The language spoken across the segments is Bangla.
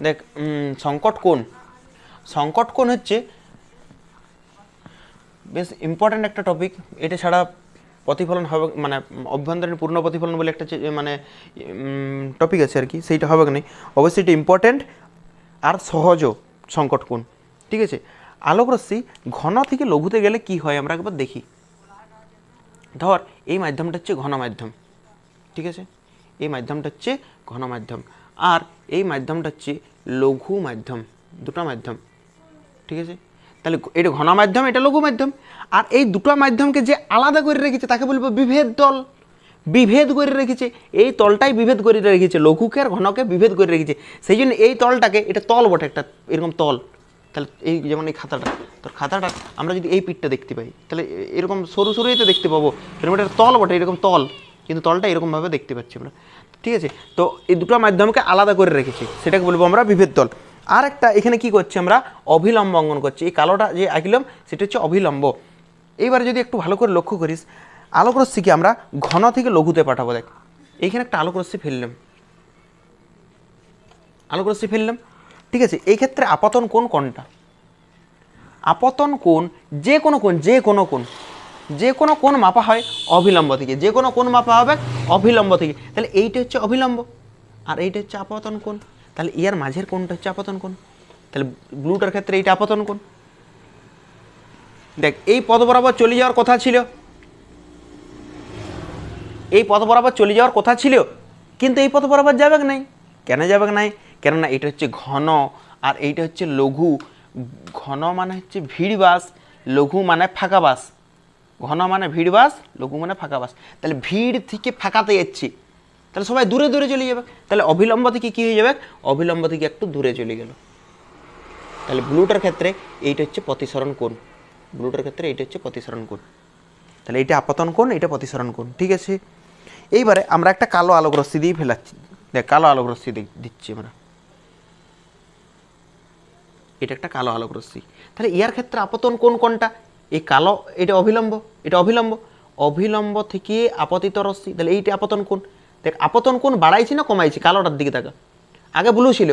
দেখ সংকট কোণ, সংকট কোণ হচ্ছে বেশ ইম্পর্ট্যান্ট একটা টপিক। এটা ছাড়া প্রতিফলন হবে মানে অভ্যন্তরীণ পূর্ণ প্রতিফলন বলে একটা মানে টপিক আছে আর কি, সেইটা হবে না অবশ্যই। এটা ইম্পর্ট্যান্ট আর সহজও সংকট কোণ, ঠিক আছে। আলোকরশ্মি ঘন থেকে লঘুতে গেলে কি হয় আমরা একবার দেখি। ধর এই মাধ্যমটা হচ্ছে ঘন মাধ্যম, ঠিক আছে, এই মাধ্যমটা হচ্ছে ঘন মাধ্যম আর এই মাধ্যমটা হচ্ছে লঘু মাধ্যম, দুটো মাধ্যম, ঠিক আছে। তাহলে এটা ঘন মাধ্যম, এটা লঘু মাধ্যম, আর এই দুটো মাধ্যমকে যে আলাদা করে রেখেছে তাকে বলবো বিভেদ তল। বিভেদ করে রেখেছে, এই তলটাই বিভেদ করে রেখেছে, লঘুকে আর ঘনকে বিভেদ করে রেখেছে। সেই জন্য এই তলটাকে, এটা তল বটে একটা এরকম তল। তাহলে এই যেমন এই খাতাটা, তোর খাতাটা আমরা যদি এই পিঠটা দেখতে পাই তাহলে এরকম সরু সরুই তো দেখতে পাবো, এরকম একটা তল বটে, এরকম তল, কিন্তু তলটা এরকমভাবে দেখতে পাচ্ছি আমরা, ঠিক আছে। তো এই দুটো মাধ্যমকে আলাদা করে রেখেছি, সেটাকে বলবো আমরা বিভেদ তল। আর একটা এখানে কি করছি আমরা, অভিলম্ব অঙ্কন করছি। এই কালোটা যে আঁকলাম সেটা হচ্ছে অভিলম্ব। এইবারে যদি একটু ভালো করে লক্ষ্য করিস, আলোকরশ্মিকে আমরা ঘন থেকে লঘুতে পাঠাবো। দেখ এইখানে একটা আলোকরশ্মি ফেললাম, আলোকরশ্মি ফেললাম, ঠিক আছে। এই ক্ষেত্রে আপতন কোণ কোনটা? আপতন কোণ যে কোনো কোণ, যে কোনো কোণ, যে কোনো কোণ মাপা হয় অভিলম্ব থেকে, যে কোনো কোণ মাপা হবে অভিলম্ব থেকে। তাহলে এইটা হচ্ছে অভিলম্ব আর এইটা হচ্ছে আপতন কোণ। তাহলে ইয়ার মাঝের কোণটা হচ্ছে আপতন কোণ। তাহলে ব্লুটার ক্ষেত্রে এইটা আপতন কোণ। দেখ এই পথ বরাবর চলে যাওয়ার কথা ছিল, এই পথ বরাবর চলে যাওয়ার কথা ছিল, কিন্তু এই পথ বরাবর যাবে নাই। কেন যাবে নাই? কেননা এটা হচ্ছে ঘন আর এইটা হচ্ছে লঘু। ঘন মানে হচ্ছে ভিড় বাস, লঘু মানে ফাঁকা বাস। ঘন মানে ভিড় বাস, লঘু মানে ফাঁকা বাস। তাহলে ভিড় থেকে ফাঁকাতে যাচ্ছি, তাহলে সবাই দূরে দূরে চলে যাবে। তাহলে অবিলম্ব থেকে কী হয়ে যাবে, অবিলম্ব থেকে একটু দূরে চলে গেল। তাহলে ব্লুটার ক্ষেত্রে এইটা হচ্ছে প্রতিসরণ কোণ, ব্লুটার ক্ষেত্রে এইটা হচ্ছে প্রতিসরণ কোণ। তাহলে এইটা আপতন কোণ, এটা প্রতিসরণ কোণ, ঠিক আছে। এইবারে আমরা একটা কালো আলোক রশ্মি দিয়ে ফেলাচ্ছি। দেখ কালো আলোক রশ্মি দিচ্ছি আমরা, এটা একটা কালো আলোক রশ্মি। তাহলে ইয়ার ক্ষেত্রে আপতন কোণ কোনটা? এই কালো, এটা অভিলম্ব, এটা অভিলম্ব, অভিলম্ব থেকে আপতিত রশ্মি। তাহলে এইটা আপতন কোণ। দেখ আপতন কোণ বাড়াইছি না কমাইছি? কালোটার দিকে তাকা। আগে ব্লু ছিল,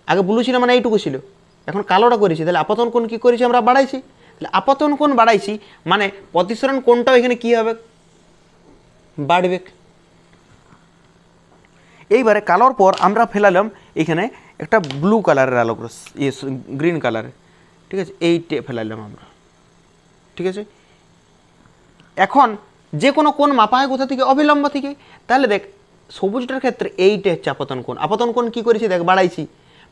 আগে ব্লু ছিল মানে এইটুকু ছিল, এখন কালোটা করেছি। তাহলে আপতন কোণ কী করেছি আমরা? বাড়াইছি। তাহলে আপতন কোণ বাড়াইছি মানে প্রতিসরণ কোণটাও এখানে কী হবে? বাড়বে। এইবারে কালোর পর আমরা ফেলালাম এখানে একটা ব্লু কালারের আলোক রশ্মি, গ্রিন কালারের, ঠিক আছে, এইটে ফেলালাম আমরা, ঠিক আছে। এখন যে কোনো কোণ মাপা হয় কোথা থেকে? অবিলম্ব থেকে। তাহলে দেখ সবুজটার ক্ষেত্রে এইটা হচ্ছে আপতন কোণ। আপতন কোণ কী করেছি? দেখ বাড়াইছি।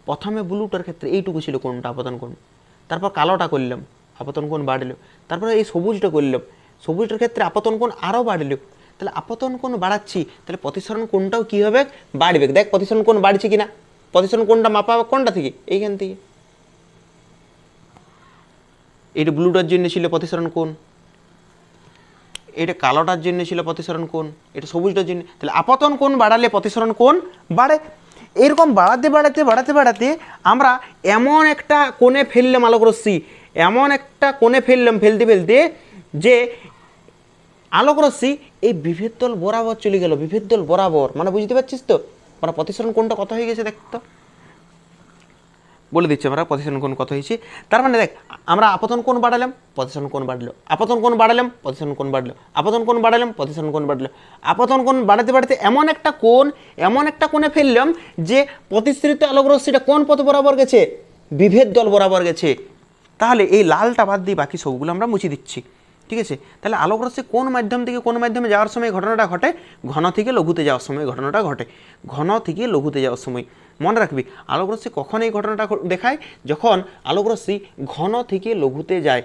প্রথমে ব্লুটার ক্ষেত্রে এইটুকু ছিল কোণটা আপতন কোণ, তারপর কালোটা করলাম, আপতন কোণ বাড়লো, তারপরে এই সবুজটা করলাম, সবুজটার ক্ষেত্রে আপতন কোণ আরও বাড়লো। তাহলে আপতন কোণ বাড়াচ্ছি, তাহলে প্রতিসরণ কোণটাও কী হবে? বাড়বে। দেখ প্রতিসরণ কোণ বাড়ছে কিনা, প্রতিসরণ কোণটা মাপা হবে কোনটা থেকে? এইখান থেকে। এটা ব্লুটার জন্য ছিল প্রতিসরণ কোণ, এটা কালোটার জন্য ছিল প্রতিসরণ কোণ, এটা সবুজটার জন্য। তাহলে আপতন কোণ বাড়ালে প্রতিসরণ কোণ বাড়ে। এরকম বাড়াতে বাড়াতে বাড়াতে বাড়াতে আমরা এমন একটা কোণে ফেললাম আলোক রশ্মি, এমন একটা কোণে ফেললাম ফেলতে ফেলতে যে আলোক রশ্মি এই বিভেদ তল বরাবর চলে গেল। বিভেদ তল বরাবর মানে বুঝতে পারছিস তো? মানে প্রতিসরণ কোণটা কত হয়ে গেছে দেখ তো, বলে দিচ্ছি আমরা প্রতিসরণ কোণ কত হয়েছে। তার মানে দেখ আমরা আপতন কোণ বাড়ালাম, প্রতিসরণ কোণ বাড়লো, আপতন কোণ বাড়ালাম, প্রতিসরণ কোণ বাড়লো, আপতন কোণ বাড়ালাম, প্রতিসরণ কোণ বাড়লো। আপতন কোণ বাড়াতে বাড়াতে এমন একটা কোণ, এমন একটা কোণে ফেললাম যে প্রতিসৃত আলোক রশ্মিটা কোন পথ বরাবর গেছে? বিভেদ দল বরাবর গেছে। তাহলে এই লালটা বাদ দিয়ে বাকি সবগুলো আমরা মুছে দিচ্ছি, ঠিক আছে। তাহলে আলোক রশ্মি কোন মাধ্যম থেকে কোন মাধ্যমে যাওয়ার সময় ঘটনাটা ঘটে? ঘন থেকে লঘুতে যাওয়ার সময় ঘটনাটা ঘটে। ঘন থেকে লঘুতে যাওয়ার সময় মনে রাখবি আলোক রশ্মি কখন এই ঘটনাটা দেখায়? যখন আলোক রশ্মি ঘন থেকে লঘুতে যায়,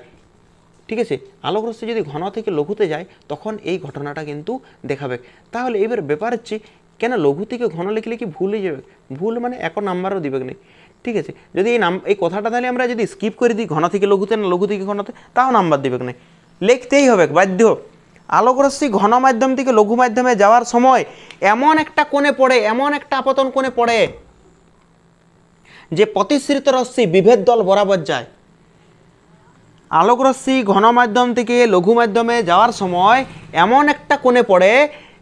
ঠিক আছে। আলোক রশ্মি যদি ঘন থেকে লঘুতে যায় তখন এই ঘটনাটা কিন্তু দেখাবে। তাহলে এবার ব্যাপার হচ্ছে কেন লঘু থেকে ঘন লিখলে কি ভুল হয়ে যাবে? ভুল মানে এক নাম্বারও দিবে না, ঠিক আছে। যদি এই কথাটা তাহলে আমরা যদি স্কিপ করে দিই ঘন থেকে লঘুতে না লঘু থেকে ঘনতে, তাও নাম্বার দিবে না, লিখতেই হবে বাধ্য। আলোক রশ্মি ঘন মাধ্যম থেকে লঘু মাধ্যমে যাওয়ার সময় এমন একটা কোণে পড়ে, এমন একটা আপতন কোণে পড়ে যে প্রতিসৃত রশ্মি বিভেদ দল বরাবর যায়। আলোক রশ্মি ঘন মাধ্যম থেকে লঘু মাধ্যমে যাওয়ার সময় এমন একটা কোণে পড়ে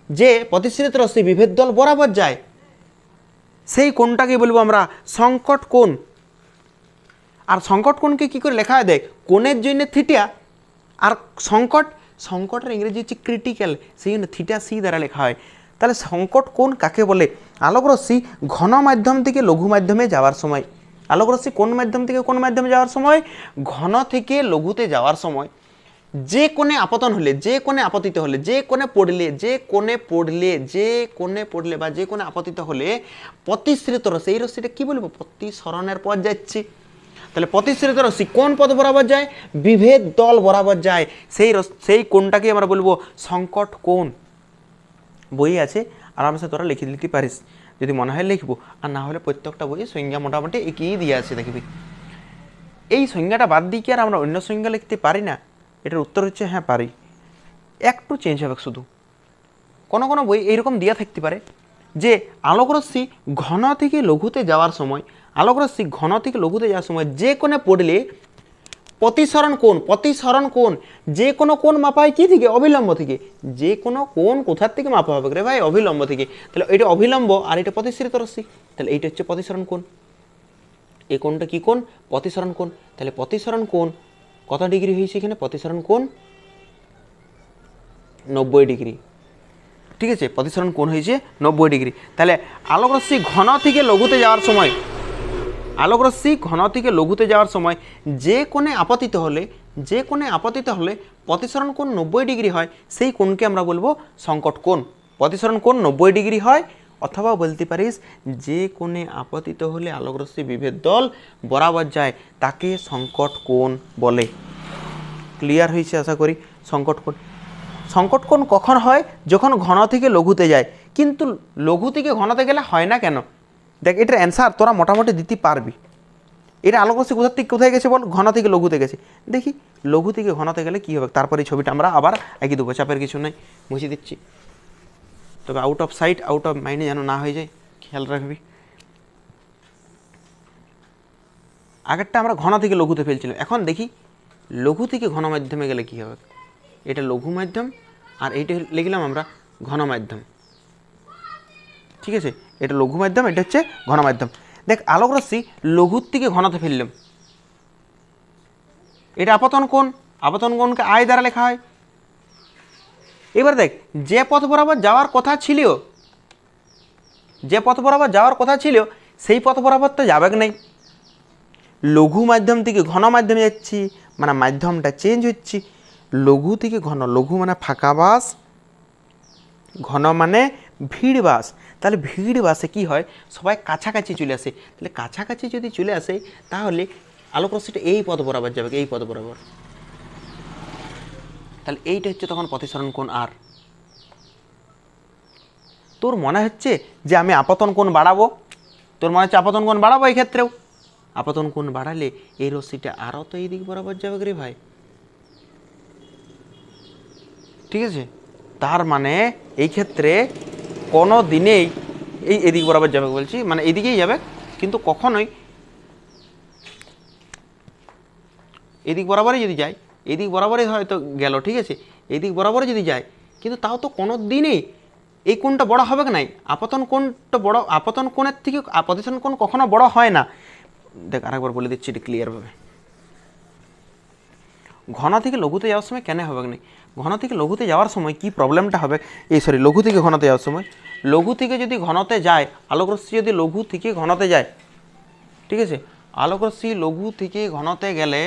যে প্রতিসৃত রশ্মি বিভেদ দল বরাবর যায়। সেই কোণটাকে বলবো আমরা সংকট কোণ। আর সংকট কোণকে কী করে লেখা হয় দেখ, কোণের জন্য থিটা, আর সংকটের ইংরেজি হচ্ছে ক্রিটিক্যাল, সেই জন্য থিটা সি দ্বারা লেখা হয়। তাহলে সংকট কোণ কাকে বলে? আলোক রশ্মি ঘন মাধ্যম থেকে লঘু মাধ্যমে যাওয়ার সময়, আলোক রশ্মি কোন মাধ্যম থেকে কোন মাধ্যমে যাওয়ার সময়? ঘন থেকে লঘুতে যাওয়ার সময় যে কোণে আপতন হলে, যে কোণে আপতিত হলে, যে কোণে পড়লে বা যে কোণে আপতিত হলে প্রতিসৃত রশ্মি, এই রশ্মিটা কি বলবো? প্রতিসরণের পথ যাচ্ছে। তাহলে প্রতিসৃত রশ্মি কোন পথ বরাবর যায়? বিভেদ তল বরাবর যায়। সেই কোণটাকে আমরা বলবো সংকট কোণ। বই আছে, আরামসে তোরা লিখে দিতে পারিস, যদি মনে হয় লিখবো, আর না হলে প্রত্যেকটা বইয়ে সংজ্ঞা মোটামুটি এগিয়ে দিয়ে আছে দেখবি। এই সংজ্ঞাটা বাদ দিয়ে কি আর আমরা অন্য সংজ্ঞা লিখতে পারি না? এটার উত্তর হচ্ছে হ্যাঁ পারি, একটু চেঞ্জ হবে শুধু। কোনো কোনো বই এইরকম দেওয়া থাকতে পারে যে আলোকরশ্মি ঘন থেকে লঘুতে যাওয়ার সময়, আলোকরশ্মি ঘন থেকে লঘুতে যাওয়ার সময় যে কোণে পড়লে প্রতিসরণ কোণ, যে কোনো কোণ মাপা হয় কি থেকে? অবিলম্ব থেকে। যে কোনো কোণ কোথার থেকে মাপা হবে রে ভাই? অবিলম্ব থেকে। তাহলে এটা অবিলম্ব আর এটা প্রতিসৃত রশ্মি, তাহলে এইটা হচ্ছে প্রতিসরণ কোণ। এই কোণটা কি কোণ? প্রতিসরণ কোণ। তাহলে প্রতিসরণ কোণ কত ডিগ্রি হয়েছে এখানে? প্রতিসরণ কোণ 90 ডিগ্রি। ঠিক আছে, প্রতিসরণ কোণ হয়েছে 90 ডিগ্রি। তাহলে আলোকরশ্মি ঘন থেকে লঘুতে যাওয়ার সময়, আলোকরশ্মি ঘন থেকে লঘুতে যাওয়ার সময় যে কোণে আপতিত হলে প্রতিসরণ কোণ 90 ডিগ্রি হয়, সেই কোণকে আমরা বলবো সংকট কোণ। প্রতিসরণ কোণ 90 ডিগ্রি হয়, অথবা বলতে পারিস যে কোণে আপতিত হলে আলোকরশ্মি বিভেদ তল বরাবর যায় তাকে সংকট কোণ বলে। ক্লিয়ার হয়েছে আশা করি। সংকট কোণ কখন হয়? যখন ঘন থেকে লঘুতে যায়। কিন্তু লঘু থেকে ঘনতে গেলে হয় না কেন? দেখ, এটার অ্যান্সার তোরা মোটামুটি দিতে পারবি। এটা আলোকরশ্মি কোথার থেকে কোথায় গেছে বল? ঘন থেকে লঘুতে গেছে। দেখি লঘু থেকে ঘনতে গেলে কী হবে, তারপরে এই ছবিটা আমরা আবার এগিয়ে দেবো, চাপের কিছু নেই, বুঝিয়ে দিচ্ছি। তবে out of sight out of মাইন্ডে যেন না হয়ে যায়, খেয়াল রাখবি। আগেরটা আমরা ঘন থেকে লঘুতে ফেলছিলাম, এখন দেখি লঘু থেকে ঘন মাধ্যমে গেলে কী হবে। এটা লঘু মাধ্যম আর এইটা লিখলাম আমরা ঘন মাধ্যম। ঠিক আছে, এটা লঘু মাধ্যম, এটা হচ্ছে ঘন মাধ্যম। দেখ, আলোকরশ্মি লঘুর থেকে ঘনতে ফেললাম, এটা আপতন কোণকে আয় দ্বারা লেখা হয়। এবার দেখ, যে পথ বরাবর যাওয়ার কথা ছিল সেই পথ বরাবর তো যাবে নাই। লঘু মাধ্যম থেকে ঘন মাধ্যমে যাচ্ছি, মানে মাধ্যমটা চেঞ্জ হচ্ছে। লঘু থেকে ঘন, লঘু মানে ফাঁকা বাস, ঘন মানে ভিড় বাস। তাহলে ভিড় বাসে কী হয়? সবাই কাছাকাছি চলে আসে। তাহলে কাছাকাছি যদি চলে আসে তাহলে আলোকরশ্মিটা এই পথ বরাবর যাবে, এই পথ বরাবর। তাহলে এইটা হচ্ছে তখন প্রতিসরণ কোণ। আর তোর মনে হচ্ছে যে আমি আপতন কোণ বাড়াবো, এই ক্ষেত্রেও আপতন কোণ বাড়ালে এই রশ্মিটা আরও তো এই দিক বরাবর যাবে রে ভাই। ঠিক আছে, তার মানে এই ক্ষেত্রে কোনো দিনেই এদিক বরাবর যাবে বলছি, মানে এদিকেই যাবে, কিন্তু কখনোই এদিক বরাবরই যদি যায়, এদিক বরাবরই হয়তো গেল, ঠিক আছে, এদিক বরাবরই যদি যায়, কিন্তু তাও তো কোনো দিনই এই কোণটা বড় হবে নাই। আপতন কোণের থেকে প্রতিসরণ কোণ কখনো বড় হয় না। দেখ, আরেকবার বলে দিচ্ছি এটা ক্লিয়ারভাবে। ঘন থেকে লঘুতে যাওয়ার সময় কেন হবে না? ঘন থেকে লঘুতে যাওয়ার সময় কি প্রবলেমটা হবে? লঘু থেকে ঘনতে যাওয়ার সময়, লঘু থেকে যদি ঘনতে যায়, আলোকরশ্মি যদি লঘু থেকে ঘনতে যায়, ঠিক আছে, আলোকরশ্মি লঘু থেকে ঘনতে গেলে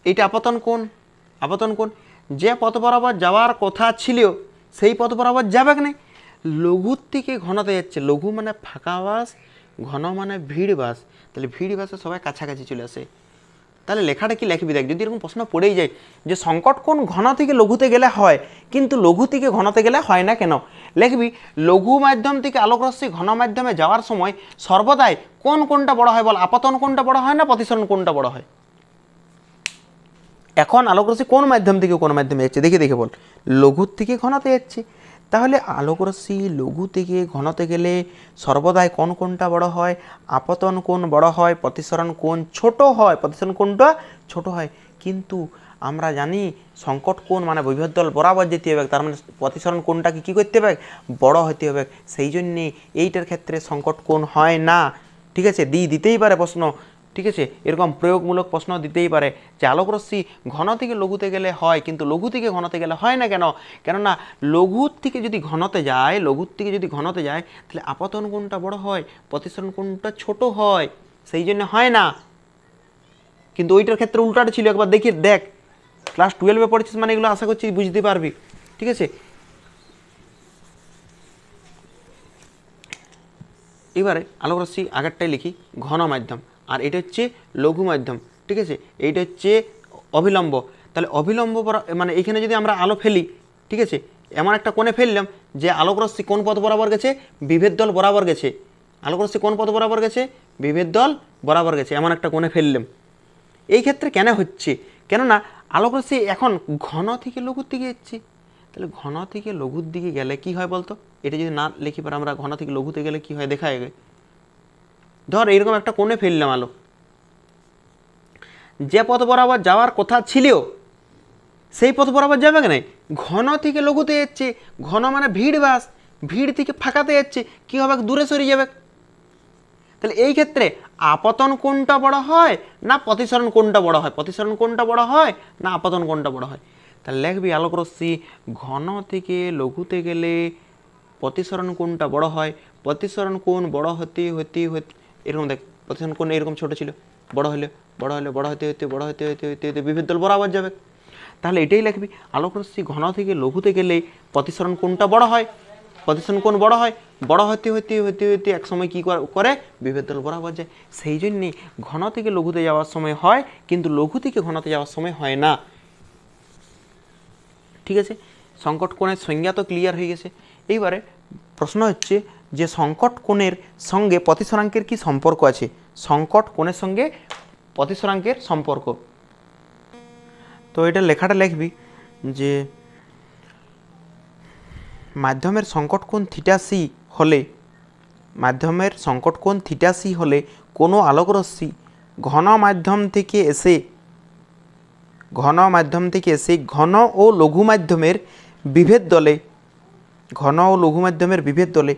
এইটা আপতন কোণ। যে পথ বরাবর যাওয়ার কথা ছিল সেই পথ বরাবর যাবে না। লঘুর থেকে ঘনতে যাচ্ছে, লঘু মানে ফাঁকা বাস, ঘন মানে ভিড় বাস। তাহলে ভিড় বাসে সবাই কাছাকাছি চলে আসে। তাহলে লেখাটা কি লিখবি? দেখ, যদি এরকম প্রশ্ন পড়েই যায় যে সংকট কোণ ঘন থেকে লঘুতে গেলে হয়, কিন্তু লঘু থেকে ঘনতে গেলে হয় না কেন, লিখবি লঘু মাধ্যম থেকে আলোকরশ্মি ঘন মাধ্যমে যাওয়ার সময় সর্বদাই কোনটা বড় হয় বল? আপতন কোণটা বড় হয় না প্রতিসরণ কোণটা বড় হয়? এখন আলোকরশ্মি কোন মাধ্যম থেকে কোন মাধ্যমে যাচ্ছে দেখে বল। লঘুর থেকে ঘনতে যাচ্ছে। তাহলে আলোকরশ্মি লঘু থেকে ঘনতে গেলে সর্বদাই কোনটা বড় হয়? আপতন কোণ বড় হয়, প্রতিসরণ কোণ ছোট হয়। প্রতিসরণ কোণটা ছোট হয়, কিন্তু আমরা জানি সংকট কোণ মানে বিভব তল বরাবর যেতে হবে, তার মানে প্রতিসরণ কোণটাকে কী করতে হবে, বড় হতে হবে। সেই জন্যে এইটার ক্ষেত্রে সংকট কোণ হয় না। ঠিক আছে, দিতেই পারে প্রশ্ন। ঠিক আছে, এরকম প্রয়োগমূলক প্রশ্ন দিতেই পারে যে আলোকরশ্মি ঘন থেকে লঘুতে গেলে হয়, কিন্তু লঘু থেকে ঘনতে গেলে হয় না কেন? কেননা লঘুর থেকে যদি ঘনতে যায়, তাহলে আপতন কোণটা বড় হয়, প্রতিসরণ কোণটা ছোট হয়, সেই জন্য হয় না। কিন্তু ওইটার ক্ষেত্রে উল্টাটা ছিল, একবার দেখ ক্লাস 12-এ পড়েছিস মানে এগুলো আশা করছি বুঝতে পারবি। ঠিক আছে, এবারে আলোকরশ্মি আগেরটাই লিখি ঘন মাধ্যম, আর এটা হচ্ছে লঘু মাধ্যম। ঠিক আছে, এইটা হচ্ছে অবিলম্ব। তাহলে অবিলম্ব মানে এখানে যদি আমরা আলো ফেলি, ঠিক আছে, এমন একটা কোণে ফেললাম যে আলোকরশ্মি কোন পথ বরাবর গেছে, বিভেদ দল বরাবর গেছে। আলোকরশ্মি কোন পথ বরাবর গেছে, বিভেদ দল বরাবর গেছে, এমন একটা কোণে ফেললাম। এই ক্ষেত্রে কেন হচ্ছে, কেননা আলোকরশ্মি এখন ঘন থেকে লঘুর দিকে যাচ্ছে। তাহলে ঘন থেকে লঘুর দিকে গেলে কি হয় বলতো, এটা যদি না লিখি পারে আমরা ঘন থেকে লঘুতে গেলে কি হয় দেখা যাবে। ধর এইরকম একটা কোণে ফেললাম আলো, যে পথ বরাবর যাওয়ার কথা ছিল সেই পথ বরাবর যাবে কেন, ঘন থেকে লঘুতে যাচ্ছে। ঘন মানে ভিড় বাস, ভিড় থেকে ফাঁকাতে যাচ্ছে, কি হবে, দূরে সরে যাবে। তাহলে এই ক্ষেত্রে আপতন কোণটা বড় হয় না প্রতিসরণ কোণটা বড় হয়, প্রতিসরণ কোণটা বড় হয় না আপতন কোণটা বড় হয়? তাহলে লিখবি আলোকরশ্মি ঘন থেকে লঘুতে গেলে প্রতিসরণ কোণটা বড় হয়। প্রতিসরণ কোণ বড় হতে হতে হতে এরকম দেখ, প্রতিসরণ কোণ এরকম ছোট ছিল, বড় হলে বড় হলে বড় হতে হতে বড় হতে হতে হতে হতে বিভেদ দল বরাবর যাবে। তাহলে এটাই লিখবি আলোকরশ্মি ঘন থেকে লঘুতে গেলে প্রতিসরণ কোণটা বড় হয়, প্রতিসরণ কোণ বড় হয়, বড় হতে হতে হতে হতে এক সময় কী করে, বিভেদ দল বরাবর যায়। সেই জন্যে ঘন থেকে লঘুতে যাওয়ার সময় হয়, কিন্তু লঘু থেকে ঘনতে যাওয়ার সময় হয় না। ঠিক আছে, সংকট কোণের সংজ্ঞা তো ক্লিয়ার হয়ে গেছে। এইবারে প্রশ্ন হচ্ছে যে সংকট কোণের সঙ্গে প্রতিসরাঙ্কের কি সম্পর্ক আছে? সংকট কোণের সঙ্গে প্রতিসরাঙ্কের সম্পর্ক, তো এটা লেখাটা লিখবি যে মাধ্যমের সংকট কোণ থিটা হলে, মাধ্যমের সংকট কোণ থিটা হলে কোনো আলোকরশ্মি ঘন মাধ্যম থেকে এসে ঘন ও লঘু মাধ্যমের বিভেদ দলে, ঘন ও লঘু মাধ্যমের বিভেদ দলে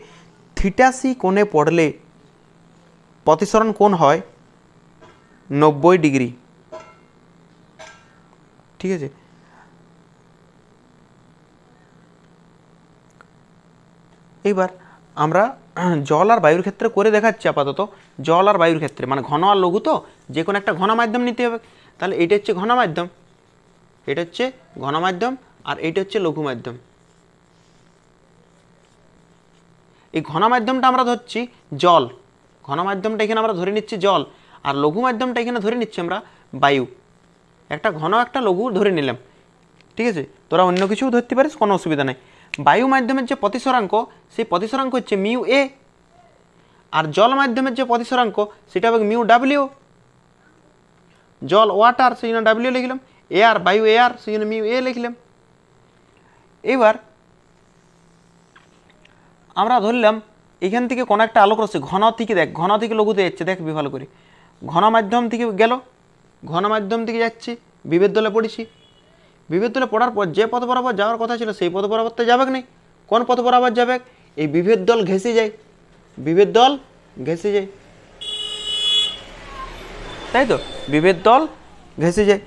থিটা কোণে পড়লে প্রতিসরণ কোণ হয় 90 ডিগ্রি। ঠিক আছে, এইবার আমরা জল আর বায়ুর ক্ষেত্রে করে দেখাচ্ছি আপাতত। জল আর বায়ুর ক্ষেত্রে মানে ঘন আর লঘু, তো যে কোনো একটা ঘন মাধ্যম নিতে হবে। তাহলে এটা হচ্ছে ঘন মাধ্যম, এটা হচ্ছে ঘন মাধ্যম, আর এইটা হচ্ছে লঘু মাধ্যম। এই ঘন মাধ্যমটা আমরা ধরছি জল, ঘন মাধ্যমটা এখানে আমরা ধরে নিচ্ছি জল, আর লঘু মাধ্যমটা এখানে ধরে নিচ্ছি আমরা বায়ু। একটা ঘন একটা লঘু ধরে নিলাম। ঠিক আছে, তোরা অন্য কিছুও ধরতে পারিস, কোনো অসুবিধা নেই। বায়ু মাধ্যমের যে প্রতিসরাঙ্ক, সেই প্রতিসরাঙ্ক হচ্ছে মিউ এ, আর জল মাধ্যমের যে প্রতিসরাঙ্ক সেটা হবে মিউ ডাব্লিউ। জল ওয়াটার, সেই জন্য ডাব্লিউ লিখলাম, এয়ার বায়ু এয়ার, সেই জন্য মিউ এ লিখলাম। এবার আমরা ধরলাম এখান থেকে কোনো একটা আলোকরশ্মি ঘন থেকে, দেখ ঘন থেকে লঘুতে যাচ্ছে, দেখবি ভালো করে, ঘন মাধ্যম থেকে গেল, ঘন মাধ্যম থেকে যাচ্ছি, বিভেদ দলে পড়েছি। বিভেদ দলে পড়ার পর যে পথ বরাবর যাওয়ার কথা ছিল সেই পথ বরাবর তো যাবে না। কোন পথ বরাবর যাবে, এই বিভেদ দল ঘেঁষে যায়, বিভেদ দল ঘেঁষে যায়, তাই তো, বিভেদ দল ঘেঁষে যায়।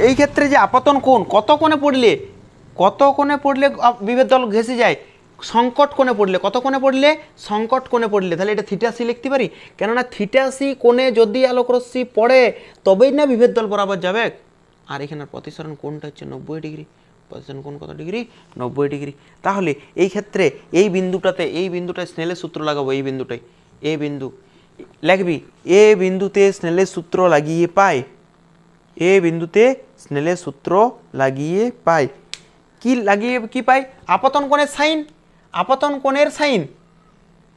এই ক্ষেত্রে যে আপতন কোণ কত কোণে পড়লে বিভেদ দল ঘেঁষে যায়, সংকট কোণে পড়লে, কত কোণে পড়লে, সংকট কোণে পড়লে। তাহলে এটা থিটা সি লিখতে পারি, কেননা থিটা সি কোণে যদি আলোকরশ্মি পড়ে তবেই না বিভেদ দল বরাবর যাবে। আর এখানে প্রতিসরণ কোণটা হচ্ছে 90 ডিগ্রি, প্রতিসরণ কোণ কত ডিগ্রি, 90 ডিগ্রি। তাহলে এই ক্ষেত্রে এই বিন্দুটায় স্নেলের সূত্র লাগাবো, এই বিন্দুটাই, এ বিন্দু লিখবি, এ বিন্দুতে স্নেলের সূত্র লাগিয়ে পাই, এ বিন্দুতে স্নেলের সূত্র লাগিয়ে পাই, কি পাই, আপতন কোণের সাইন, আপতন কোণের সাইন,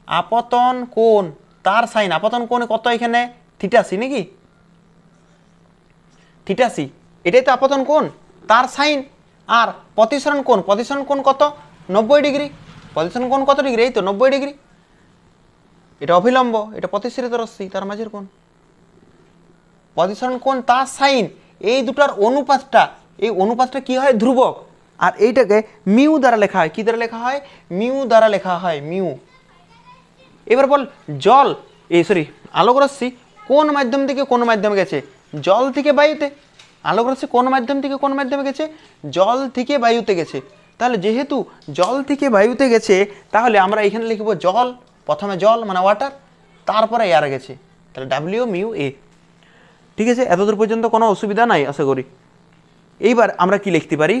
আপতন কোণ তার সাইন, আপতন কোণ কত এখানে থিটা সি নাকি, থিটা সি, এটাই তো আপতন কোণ তার সাইন। আর প্রতিসরণ কোণ কত, 90 ডিগ্রি, প্রতিসরণ কোণ কত ডিগ্রি, এই তো 90 ডিগ্রি। এটা অভিলম্ব, এটা প্রতিসরিত রশ্মি, তার মাঝের কোণ। প্রতিসরণ কোণ তার সাইন, এই দুটার অনুপাতটা, এই অনুপাতটা কি হয়, ধ্রুবক। আর এইটাকে মিউ দ্বারা লেখা হয়, কি দ্বারা লেখা হয়, মিউ দ্বারা লেখা হয়, মিউ। এবার বল জল, এই সরি আলোক রশ্মি কোন মাধ্যম থেকে কোন মাধ্যমে গেছে, জল থেকে বায়ুতে। আলোক রশ্মি কোন মাধ্যম থেকে কোন মাধ্যমে গেছে, জল থেকে বায়ুতে গেছে। তাহলে যেহেতু জল থেকে বায়ুতে গেছে, তাহলে আমরা এখানে লিখব জল, প্রথমে জল মানে ওয়াটার, তারপরে এয়ার গেছে, তাহলে ডাব্লিউ মিউ এ। ঠিক আছে, এতদূর পর্যন্ত কোনো অসুবিধা নাই আশা করি। এইবার আমরা কি লিখতে পারি,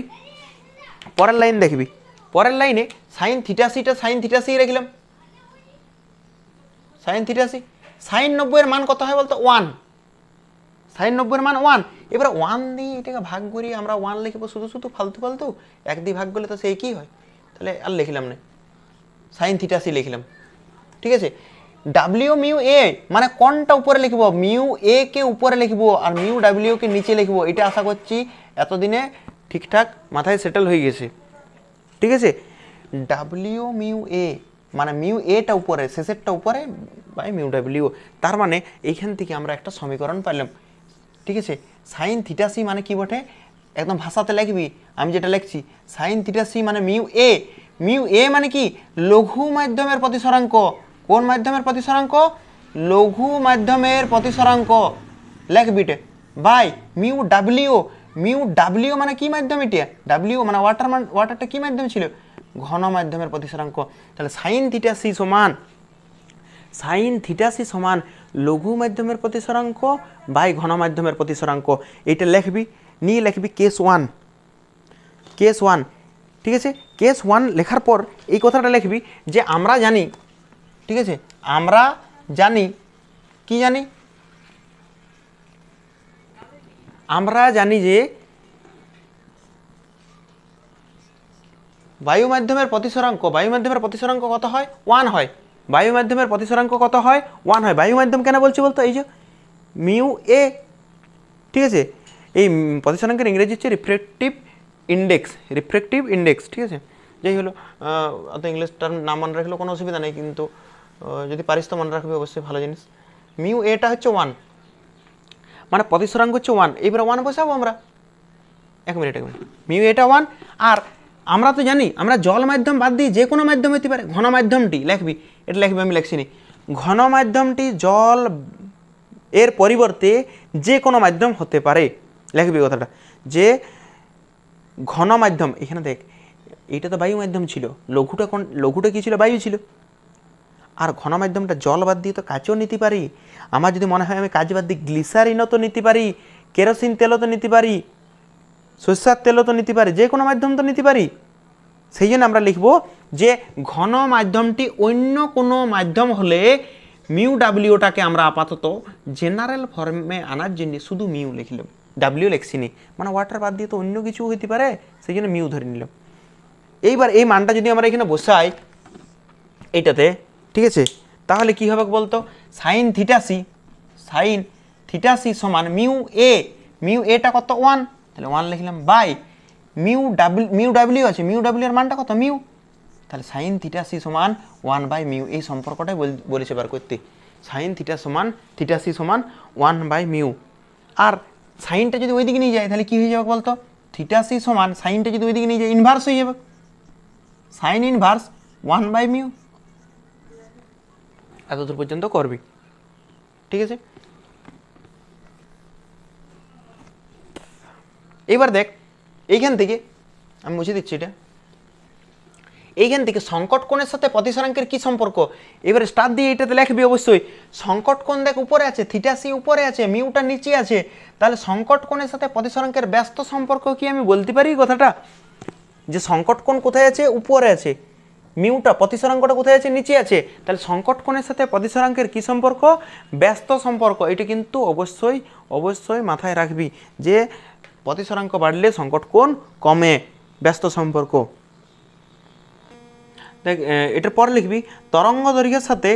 পরের লাইন দেখবি, পরের লাইনে সাইন থিটাসিটা সাইন থিটাসি রাখলাম, সাইন থিটাসি। সাইন 90 এর মান কত হয় বলতো, 1। সাইন 90 এর মান 1। এবার 1 দিয়ে এটাকে ভাগ করি, আমরা 1 লিখবো শুধু শুধু ফালতু ফালতু, 1 দিয়ে ভাগ করলে তো সেই কি হয়, তাহলে আর লিখলাম না, সাইন থিটাসি লিখলাম। ঠিক আছে, ডাব্লিউ মিউ এ মানে কোনটা উপরে লিখবো, মিউ এ কে উপরে লিখবো আর মিউ ডাব্লিউ কে নিচে লিখবো, এটা আশা করছি এতদিনে ঠিকঠাক মাথায় সেটেল হয়ে গেছে। ঠিক আছে, ডাব্লিউ মিউ এ মানে মিউ এটা উপরে, শেষেরটা উপরে বাই মিউ ডাব্লিউ। তার মানে এইখান থেকে আমরা একটা সমীকরণ পেলাম। ঠিক আছে, সাইন থিটাসি মানে কি বটে, একদম ভাষাতে লিখবি, আমি যেটা লিখছি সাইন থিটাসি মানে মিউ এ। মিউ এ মানে কি, লঘু মাধ্যমের প্রতিসরাঙ্ক। কোন মাধ্যমের প্রতিসরাঙ্ক, লঘু মাধ্যমের প্রতিসরাঙ্ক লিখবিটে, by mu W. Mu W মানে কি মাধ্যম, এটা ডাব্লিউ মানে ওয়াটার, ওয়াটারটা কি মাধ্যম ছিল, ঘন মাধ্যমের প্রতিসরাঙ্ক। তাহলে সাইন থিটাসি সমান, সাইন থিটাসি সমান লঘু মাধ্যমের প্রতিসরাঙ্ক বাই ঘন মাধ্যমের প্রতিসরাঙ্ক। এইটা লিখবি, নিয়ে লিখবি কেস 1, কেস 1। ঠিক আছে, কেস 1 লেখার পর এই কথাটা লিখবি যে আমরা জানি, ঠিক আছে, আমরা জানি, কি জানি, আমরা জানি যে বায়ু মাধ্যমের প্রতিসরাঙ্ক, বায়ু মাধ্যমের প্রতিসরাঙ্ক কত হয়, 1 হয়। বায়ু মাধ্যমের প্রতিসরাঙ্ক কত হয়, 1 হয়। বায়ু মাধ্যম কেন বলছি বলতো, এই যে মিউ এ। ঠিক আছে, এই প্রতিসরাঙ্কের ইংরেজি হচ্ছে রিফ্রেক্টিভ ইন্ডেক্স, রিফ্রেক্টিভ ইন্ডেক্স। ঠিক আছে, যাই হলো, অত ইংলিশটার নাম মনে রাখলেও কোনো অসুবিধা নেই, কিন্তু যদি পারিস তো মনে রাখবি, অবশ্যই ভালো জিনিস। মিউ এটা হচ্ছে 1, মানে প্রতিসরাঙ্ক হচ্ছে 1। এইবার 1 বসাবো আমরা, এক মিনিট, মিউ এটা 1। আর আমরা তো জানি, আমরা জল মাধ্যম বাদ দিয়ে যে কোনো মাধ্যম হতে পারে, ঘন মাধ্যমটি লিখবি, এটা লিখবি, আমি লিখছি নি, ঘন মাধ্যমটি জল এর পরিবর্তে যে কোনো মাধ্যম হতে পারে, লিখবি কথাটা, যে ঘন মাধ্যম। এখানে দেখ, এইটা তো বায়ু মাধ্যম ছিল, লঘুটা কোন, লঘুটা কি ছিল, বায়ু ছিল। আর ঘন মাধ্যমটা জল বাদ দিয়ে তো কাঁচও নিতে পারি। আমার যদি মনে হয় আমি কাঁচ বাদ দিয়ে গ্লিসারিনও তো নিতে পারি, কেরোসিন তেলও তো নিতে পারি, সরষের তেলও তো নিতে পারি, যে কোনো মাধ্যম তো নিতে পারি। সেই জন্য আমরা লিখব যে ঘন মাধ্যমটি অন্য কোনো মাধ্যম হলে মিউ ডাব্লিউটাকে আমরা আপাতত জেনারেল ফর্মে আনার জন্য শুধু মিউ লিখলাম, ডাব্লিউ লিখছিনি, মানে ওয়াটার বাদ দিয়ে তো অন্য কিছু হইতে পারে, সেই জন্য মিউ ধরে নিলাম। এইবার এই মানটা যদি আমরা এখানে বসাই এইটাতে, ঠিক আছে, তাহলে কি হবে বলতো, সাইন থিটাসি, সাইন থিটাসি সমান মিউ এ, মিউ এটা কত 1, তাহলে 1 লিখলাম, বাই মিউ ডাব্লিউ আছে, মিউ ডাব্লিউ এর মানটা কত, মিউ। তাহলে সাইন থিটাসি সমান 1 বাই মিউ, এই সম্পর্কটাই বলেছে বার করতে, সাইন থিটা সমান থিটাসি সমান 1 বাই মিউ। আর সাইনটা যদি ওইদিকে নিয়ে যায় তাহলে কি হয়ে যাবে বলতো, থিটাসি সমান সাইনটা যদি ওইদিকে নিয়ে যায় ইনভার্স হয়ে যাবে, সাইন ইনভার্স 1 বাই মিউ। এতদূর পর্যন্ত করবি, ঠিক আছে। এবার দেখ, এইখান থেকে আমি মুছে দিচ্ছি এটা, এইখান থেকে সংকট কোণের সাথে প্রতিসরাঙ্কের কি সম্পর্ক, এবারে স্টার দিয়ে এটাতে লিখবি অবশ্যই। সংকট কোণ দেখ উপরে আছে, থিটাসি উপরে আছে, মিউটা নিচে আছে, তাহলে সংকট কোণের সাথে প্রতিসরাঙ্কের ব্যস্ত সম্পর্ক কি আমি বলতে পারি কথাটা, যে সংকট কোণ কোথায় আছে, উপরে আছে, মিউটা প্রতিসরাঙ্কটা কোথায় আছে, নিচে আছে, তাহলে সংকট কোণের সাথে প্রতিসরাঙ্কের কি সম্পর্ক, ব্যস্ত সম্পর্ক। এটা কিন্তু অবশ্যই অবশ্যই মাথায় রাখবি যে প্রতিসরাঙ্ক বাড়লে সংকট কোণ কমে, ব্যস্ত সম্পর্ক। দেখ এটার পর লিখবি তরঙ্গ দৈর্ঘ্যের সাথে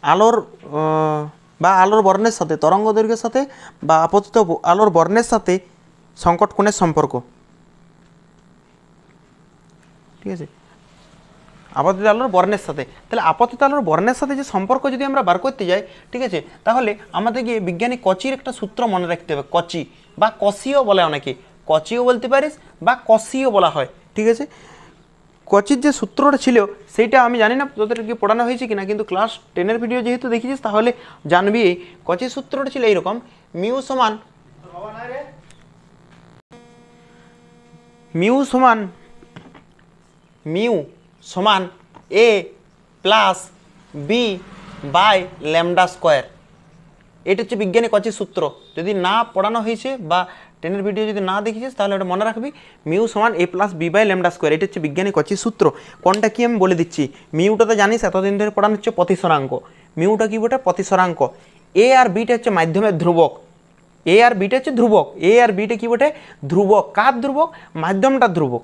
আলোর বা আলোর বর্ণের সাথে, তরঙ্গ দৈর্ঘ্যের সাথে বা আপতিত আলোর বর্ণের সাথে সংকট কোণের সম্পর্ক, ঠিক আছে। আপতিত আলোর বর্ণের সাথে। তাহলে আপতিত আলোর বর্ণের সাথে যে সম্পর্ক যদি আমরা বার করতে যাই, ঠিক আছে, তাহলে আমাদেরকে বিজ্ঞানী কচির একটা সূত্র মনে রাখতে হবে। কচি বা কসিও বলে, অনেকে কচিও বলতে পারিস বা কসিও বলা হয়, ঠিক আছে। কচির যে সূত্রটা ছিল সেইটা আমি জানি না তোদেরকে পড়ানো হয়েছে কিনা, কিন্তু ক্লাস 10-এর ভিডিও যেহেতু দেখেছিস তাহলে জানবি। কচির সূত্রটা ছিল এইরকম, মিউ সমান মিউ সমান A plus B by lambda square. এটা হচ্ছে বিজ্ঞানী কচির সূত্র। যদি না পড়ানো হয়েছে বা 10-এর ভিডিও যদি না দেখেছিস তাহলে ওটা মনে রাখবি, মিউ সমান A plus B by lambda square. এটা হচ্ছে বিজ্ঞানী কচির সূত্র। কোনটা কি আমি বলে দিচ্ছি। মিউটা তো জানিস, এতদিন ধরে পড়ানো হচ্ছে প্রতিসরাঙ্ক। মিউটা কি বটে? প্রতিসরাঙ্ক। এ আর বিটা হচ্ছে মাধ্যমের ধ্রুবক। এ আর বিটা হচ্ছে ধ্রুবক। এ আর বিটা কি বটে? ধ্রুবক। কার ধ্রুবক? মাধ্যমটা ধ্রুবক।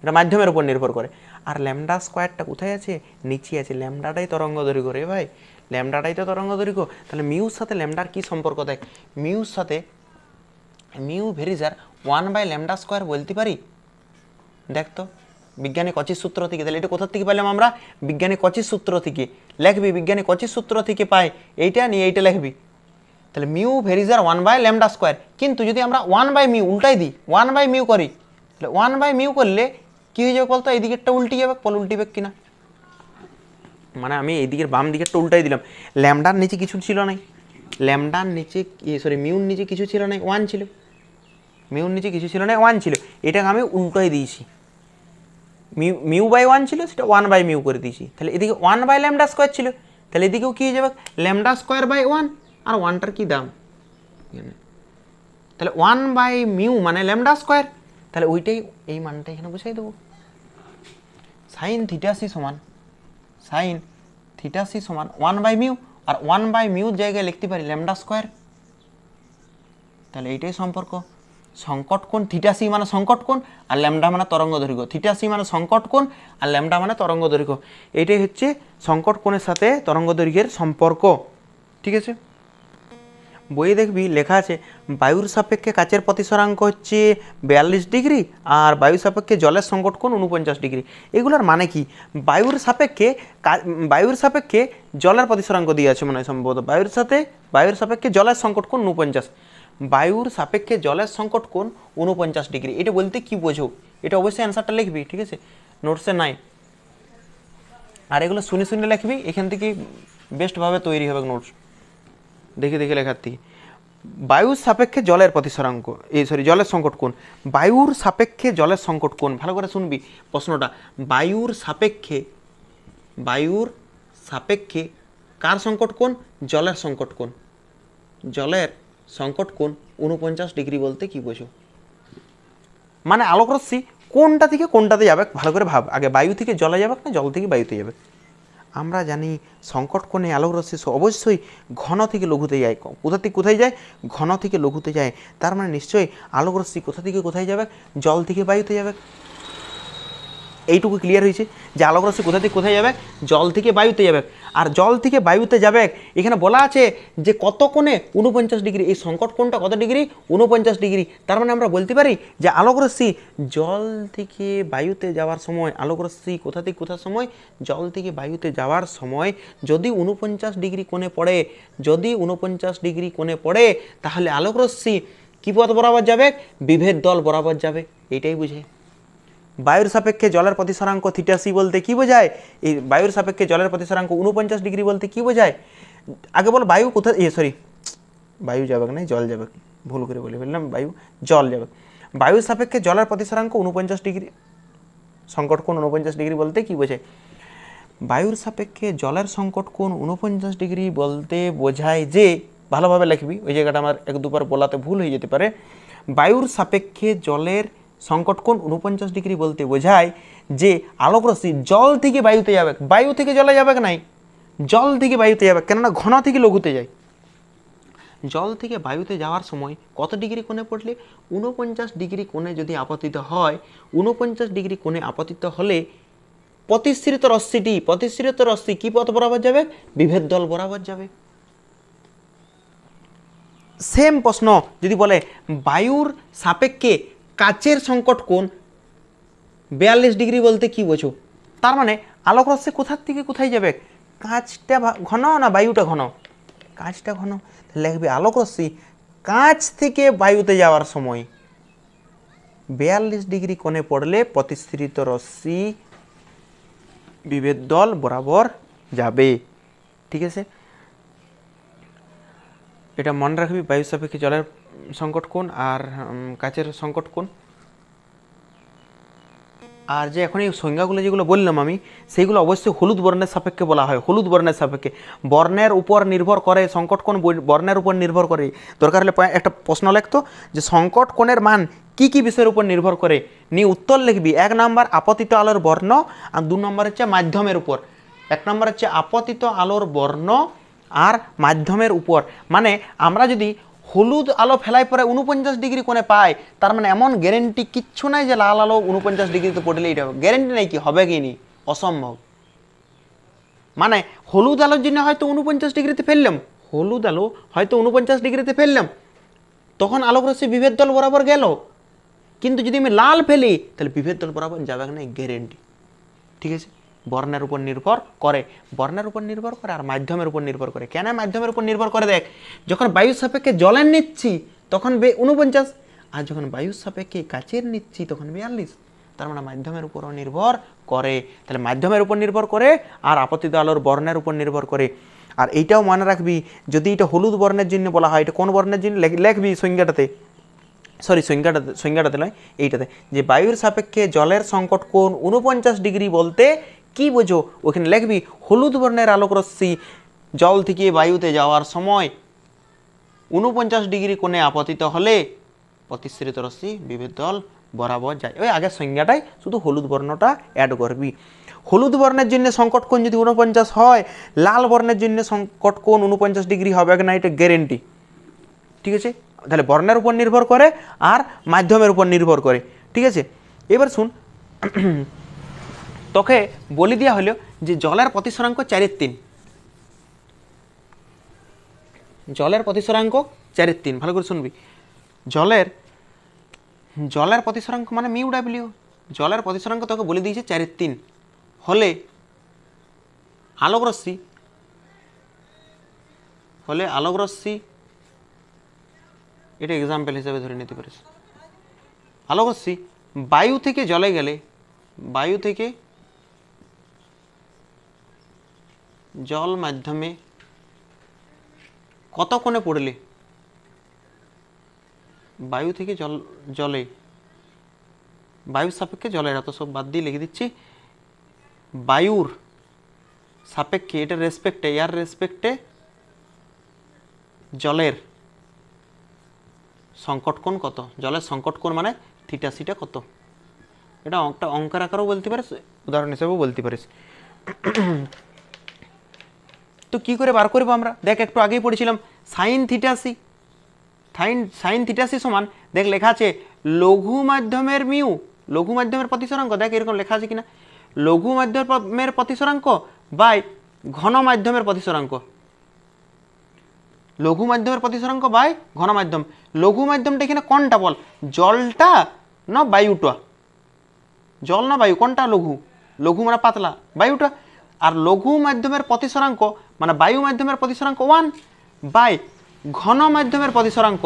এটা মাধ্যমের উপর নির্ভর করে। আর ল্যামডা স্কোয়ারটা কোথায় আছে? নিচে আছে। ল্যামডাটাই তরঙ্গ দৈর্ঘ্য রে ভাই, ল্যামডাটাই তো তরঙ্গ দৈর্ঘ্য। তাহলে মিউর সাথে ল্যামডার কী সম্পর্ক? দেখ, মিউর সাথে মিউ ভেরিজার 1/λ স্কোয়ার বলতে পারি। দেখ তো বিজ্ঞানী কচির সূত্র থেকে। তাহলে এটা কোথার থেকে পাইলাম আমরা? বিজ্ঞানী কচির সূত্র থেকে। লিখবি বিজ্ঞানী কচির সূত্র থেকে পাই, এইটা নিয়ে এইটা লিখবি। তাহলে মিউ ভেরিজার 1/λ স্কোয়ার। কিন্তু যদি আমরা 1/μ উল্টাই দিই, 1/μ করি, তাহলে 1/μ করলে কী হয়ে যাবে বলতো? এই দিকেরটা উল্টে যাবে। বল উল্টিবে কিনা? মানে আমি এই দিকের বাম দিকেরটা উল্টাই দিলাম। ল্যামডার নিচে কিছু ছিল নাই, ল্যামডার নিচে মিউর নিচে কিছু ছিল নাই, 1 ছিল। মিউর নিচে কিছু ছিল না, 1 ছিল। এটাকে আমি উল্টোই দিয়েছি। মিউ বাই 1 ছিল, সেটা 1/μ করে দিয়েছি। তাহলে এদিকে 1/λ স্কোয়ার ছিল, তাহলে এদিকেও কী হয়ে যাবে? Lambda square by 1। আর 1টার কী দাম? তাহলে 1/μ মানে ল্যামডা স্কোয়ার। তাহলে ওইটাই, এই মানটা এখানে বসাই দেবো। সাইন থিটা সি সমান 1/μ। আর 1/μ জায়গায় লিখতে পারি ল্যামডা স্কোয়ার। তাহলে এইটাই সম্পর্ক। সংকট কোণ থিটা সি মানে সংকট কোণ, আর ল্যামডা মানে তরঙ্গ দৈর্ঘ্য। থিটা সি মানে সংকট কোণ, আর ল্যামডা মানে তরঙ্গ দৈর্ঘ্য। এইটাই হচ্ছে সংকট কোণের সাথে তরঙ্গ দৈর্ঘ্যের সম্পর্ক, ঠিক আছে। বইয়ে দেখবি লেখা আছে বায়ুর সাপেক্ষে কাচের প্রতিসরাঙ্ক হচ্ছে 42 ডিগ্রি, আর বায়ুর সাপেক্ষে জলের সংকট কোণ 49 ডিগ্রি। এগুলোর মানে কি? বায়ুর সাপেক্ষে জলের প্রতিসরাঙ্ক দিয়ে আছে মনে হয় সম্ভবত। বায়ুর সাপেক্ষে জলের সংকট কোণ 49। বায়ুর সাপেক্ষে জলের সংকট কোণ 49 ডিগ্রি। এটা বলতে কি বোঝো? এটা অবশ্যই অ্যান্সারটা লিখবি, ঠিক আছে, নোটসে নাই। আর এগুলো শুনে শুনে লিখবি, এখান থেকে বেস্টভাবে তৈরি হবে নোটস, দেখে দেখে লেখার থেকে। বায়ুর সাপেক্ষে জলের প্রতিসরাঙ্ক, জলের সংকট কোণ। বায়ুর সাপেক্ষে জলের সংকট কোণ, ভালো করে শুনবি প্রশ্নটা। বায়ুর সাপেক্ষে কার সংকট কোণ? জলের সংকট কোণ। জলের সংকট কোণ 49 ডিগ্রি বলতে কি বোঝো? মানে আলোকরশ্মি কোনটা থেকে কোনটাতে যাবে ভালো করে ভাব। আগে বায়ু থেকে জলে যাবে না জল থেকে বায়ুতে যাবে? আমরা জানি সংকট কোণে আলোকরশ্মি অবশ্যই ঘন থেকে লঘুতে যায়। কোথা থেকে কোথায় যায়? ঘন থেকে লঘুতে যায়। তার মানে নিশ্চয়ই আলোকরশ্মি কোথা থেকে কোথায় যাবে? জল থেকে বায়ুতে যাবে। এইটুকু ক্লিয়ার হয়েছে যে আলোকরশ্মি কোথা থেকে কোথায় যাবে? জল থেকে বায়ুতে যাবে। আর জল থেকে বায়ুতে যাবে, এখানে বলা আছে যে কত কোণে? 49 ডিগ্রি। এই সংকট কোণটা কত ডিগ্রি? 49 ডিগ্রি। তার মানে আমরা বলতে পারি যে আলোকরশ্মি জল থেকে বায়ুতে যাওয়ার সময়, আলোকরশ্মি কোথা থেকে কোথার সময়? জল থেকে বায়ুতে যাওয়ার সময় যদি 49 ডিগ্রি কোণে পড়ে, তাহলে আলোকরশ্মি কী পথ বরাবর যাবে? বিভেদ দল বরাবর যাবে। এইটাই বুঝে। বায়ুর সাপেক্ষে জলের প্রতিসরাঙ্ক থিটা সি বলতে কী বোঝায়? এই বায়ুর সাপেক্ষে জলের প্রতিসরাঙ্ক 49 ডিগ্রি বলতে কী বোঝায়? আগে বল বায়ু কোথায়? বায়ু যাবে না, জল যাবে। ভুল করে বলে ফেললাম, জল যাবে। বায়ুর সাপেক্ষে জলের প্রতিসরাঙ্ক 49 ডিগ্রি, সংকট কোণ 49 ডিগ্রি বলতে কী বোঝায়? বায়ুর সাপেক্ষে জলের সংকট কোণ 49 ডিগ্রি বলতে বোঝায় যে, ভালোভাবে লিখবি, ওই জায়গাটা আমার 1-2বার বলাতে ভুল হয়ে যেতে পারে। বায়ুর সাপেক্ষে জলের সংকট কোণ 49 ডিগ্রি বলতে বোঝায় যে আলোকরশ্মি জল থেকে বায়ুতে যাবে, বায়ু থেকে জলে যাবে নাই, জল থেকে বায়ুতে যাবে। কেননা ঘন থেকে লঘুতে যায়। জল থেকে বায়ুতে যাওয়ার সময় কত ডিগ্রি কোণে পড়লে? 49 ডিগ্রি কোণে যদি আপতিত হয়, 49 ডিগ্রি কোণে আপতিত হলে প্রতিসৃত রশ্মি কি পথ বরাবর যাবে? বিভেদ দল বরাবর যাবে। সেম প্রশ্ন যদি বলে বায়ুর সাপেক্ষে কাচের সংকট কোণ 42 ডিগ্রি বলতে কি বোঝো? তার মানে আলোক রশ্মি কোথার থেকে কোথায় যাবে? কাঁচটা ঘন না বায়ুটা ঘন? কাঁচটা ঘন। লিখবি আলোক রশ্মি কাঁচ থেকে বায়ুতে যাওয়ার সময় 42 ডিগ্রি কোণে পড়লে প্রতিসৃত রশ্মি বিভেদ তল বরাবর যাবে। ঠিক আছে, এটা মনে রাখবি, বায়ু সাপেক্ষে জলের সংকট কোণ আর কাচের সংকট কোণ। আর যে এখন এই সংজ্ঞাগুলো যেগুলো বললাম আমি, সেইগুলো অবশ্যই হলুদ বর্ণের সাপেক্ষে বলা হয়। হলুদ বর্ণের সাপেক্ষে, বর্ণের উপর নির্ভর করে সংকট কোণ, বর্ণের উপর নির্ভর করে। দরকার হলে একটা প্রশ্ন লিখতো যে সংকট কোণের মান কি কি বিষয়ের উপর নির্ভর করে, নিয়ে উত্তর লিখবি। 1 নম্বর আপতিত আলোর বর্ণ, আর 2 নম্বর হচ্ছে মাধ্যমের উপর। 1 নম্বর হচ্ছে আপতিত আলোর বর্ণ আর মাধ্যমের উপর। মানে আমরা যদি হলুদ আলো ফেলাই পরে 49 ডিগ্রি কোণে পাই, তার মানে এমন গ্যারেন্টি কিচ্ছু নাই যে লাল আলো 49 ডিগ্রিতে পড়লে এটা হবে। গ্যারেন্টি নেই, কি হবে কি নি, অসম্ভব। মানে হলুদ আলোর জন্য হয়তো 49 ডিগ্রিতে ফেললাম, হলুদ আলো হয়তো 49 ডিগ্রিতে ফেললাম, তখন আলোক রশ্মি বিভেদ তল বরাবর গেল। কিন্তু যদি আমি লাল ফেলি তাহলে বিভেদ তল বরাবর যাবে না, গ্যারেন্টি। ঠিক আছে, বর্ণের উপর নির্ভর করে, বর্ণের উপর নির্ভর করে আর মাধ্যমের উপর নির্ভর করে। কেন মাধ্যমের উপর নির্ভর করে? দেখ, যখন বায়ুর সাপেক্ষে জলের নিচ্ছি তখন 49, আর যখন বায়ুর সাপেক্ষে কাচের নিচ্ছি তখন 42। তার মানে মাধ্যমের উপরও নির্ভর করে। তাহলে মাধ্যমের উপর নির্ভর করে আর আপতিত আলোর বর্ণের উপর নির্ভর করে। আর এইটাও মনে রাখবি, যদি এটা হলুদ বর্ণের জন্য বলা হয়, এটা কোন বর্ণের জন্য লিখবি সংজ্ঞাটাতে, সংজ্ঞাটাতে নয়, এইটাতে, যে বায়ুর সাপেক্ষে জলের সংকট কোণ 49 ডিগ্রি বলতে কি বোঝো, ওখানে লিখবি হলুদ বর্ণের আলোক রশ্মি জল থেকে বায়ুতে যাওয়ার সময় 49 ডিগ্রি কোণে আপতিত হলে প্রতিসৃত রশ্মি বিভেদ তল বরাবর যায়। ওই আগের সংজ্ঞাটাই, শুধু হলুদ বর্ণটা অ্যাড করবি। হলুদ বর্ণের জন্য সংকট কোণ যদি 49 হয়, লাল বর্ণের জন্য সংকট কোণ 49 ডিগ্রি হবে না, এটা গ্যারেন্টি। ঠিক আছে, তাহলে বর্ণের উপর নির্ভর করে আর মাধ্যমের উপর নির্ভর করে। ঠিক আছে, এবার শুন, তোকে বলে দেওয়া হলো যে জলের প্রতিসরাঙ্ক 4/3। জলের প্রতিসরাঙ্ক 4/3, ভালো করে শুনবি। জলের প্রতিসরাঙ্ক মানে মিউ ডাব্লিউ। জলের প্রতিসরাঙ্ক তোকে বলে দিয়েছে 4/3 হলে আলোক রশ্মি, এটা এক্সাম্পল হিসেবে ধরে নিতে পারিস। আলোক রশ্মি বায়ু থেকে জলে গেলে, বায়ু থেকে জল মাধ্যমে কত কোণে পড়লে, বায়ু থেকে জলে, বায়ুর সাপেক্ষে জলের, এত সব বাদ দিয়ে লিখে দিচ্ছি, বায়ুর সাপেক্ষে, এটা রেসপেক্টে, এর রেসপেক্টে জলের সংকট কোণ কত, জলের সংকট কোণ মানে থিটা সিটা কত। এটা একটা অঙ্কের আকারেও বলতে পারিস, উদাহরণ হিসেবেও বলতে পারিস। তো কি করে বার করবো আমরা? দেখ, একটু আগেই পড়েছিলাম sine theta c. Sine theta c সমান, দেখ লেখা আছে লঘু মাধ্যমের মিউ, লঘু মাধ্যমের প্রতিসরাঙ্ক, দেখ এরকম লেখা আছে কিনা, লঘু মাধ্যমের প্রতিসরাঙ্ক বাই ঘন মাধ্যমের প্রতিসরাঙ্ক, লঘু মাধ্যমের প্রতিসরাঙ্ক বাই ঘন মাধ্যম। লঘু মাধ্যমটা এখানে কোনটা বল, জলটা না বায়ুটা? জল না বায়ু, কোনটা লঘু? লঘু মানে পাতলা, বায়ুটা। আর লঘু মাধ্যমের প্রতিসরাঙ্ক মানে বায়ু মাধ্যমের প্রতিসরাঙ্ক 1 বাই ঘন মাধ্যমের প্রতিসরাঙ্ক।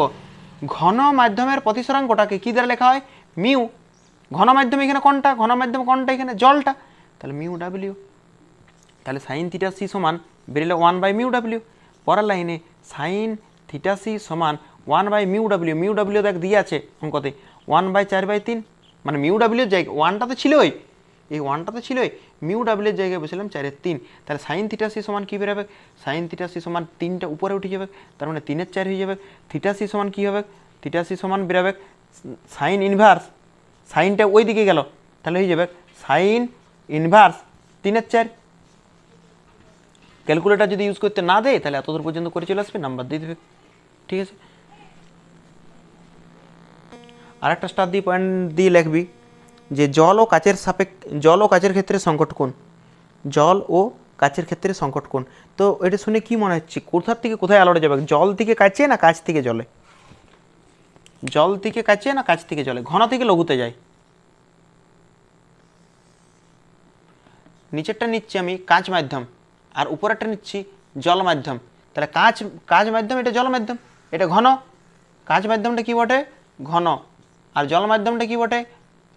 ঘন মাধ্যমের প্রতিসরাঙ্কটাকে কি দ্বারা লেখা হয়? মিউ। ঘন মাধ্যম এখানে কোনটা, ঘন মাধ্যম কোনটা এখানে? জলটা। তাহলে মিউ ডাব্লিউ। তাহলে সাইন থিটা সি সমান বেরিয়ে 1 বাই মিউ ডাব্লিউ। পরের লাইনে সাইন থিটা সি সমান 1 বাই মিউ ডাব্লিউ। মিউ ডাব্লিউ দেখ দিয়ে আছে অঙ্কতে 1 বাই 4/3, মানে মিউ ডাব্লিউর জায়গায় 1টা তো ছিলই, এই 1টা তো ছিলই, মিউ ডাব্লিউর জায়গায় বসেছিলাম 4/3। তাহলে সাইন থিটা সি সমান কী বেরোবে? সাইন থিটা সি সমান 3টা উপরে উঠে যাবে, তার মানে 3/4 হয়ে যাবে। থিটা সি সমান কী হবে? থিটা সি সমান বেরোবে সাইন ইনভার্স, সাইনটা ওই দিকে গেল, তাহলে হয়ে যাবে সাইন ইনভার্স 3/4। ক্যালকুলেটার যদি ইউজ করতে না দেয় তাহলে এতদূর পর্যন্ত করে চলে আসবে, নাম্বার দিয়ে দেবে। ঠিক আছে, আর একটা স্টার দিয়ে পয়েন্ট দিয়ে লিখবি যে জল ও কাচের ক্ষেত্রে সংকট কোণ, জল ও কাচের ক্ষেত্রে সংকট কোণ। তো এটা শুনে কি মনে হচ্ছে, কোথার থেকে কোথায় আলোটা যাবে? জল থেকে কাচে না কাচ থেকে জলে? জল থেকে কাচে না কাচ থেকে জলে? ঘন থেকে লঘুতে যায়। নিচেরটা নিচ্ছি আমি কাঁচ মাধ্যম, আর উপরেরটা নিচ্ছি জল মাধ্যম। তাহলে কাঁচ মাধ্যম, এটা জল মাধ্যম, এটা ঘন। কাঁচ মাধ্যমটা কি বটে? ঘন। আর জল মাধ্যমটা কি বটে?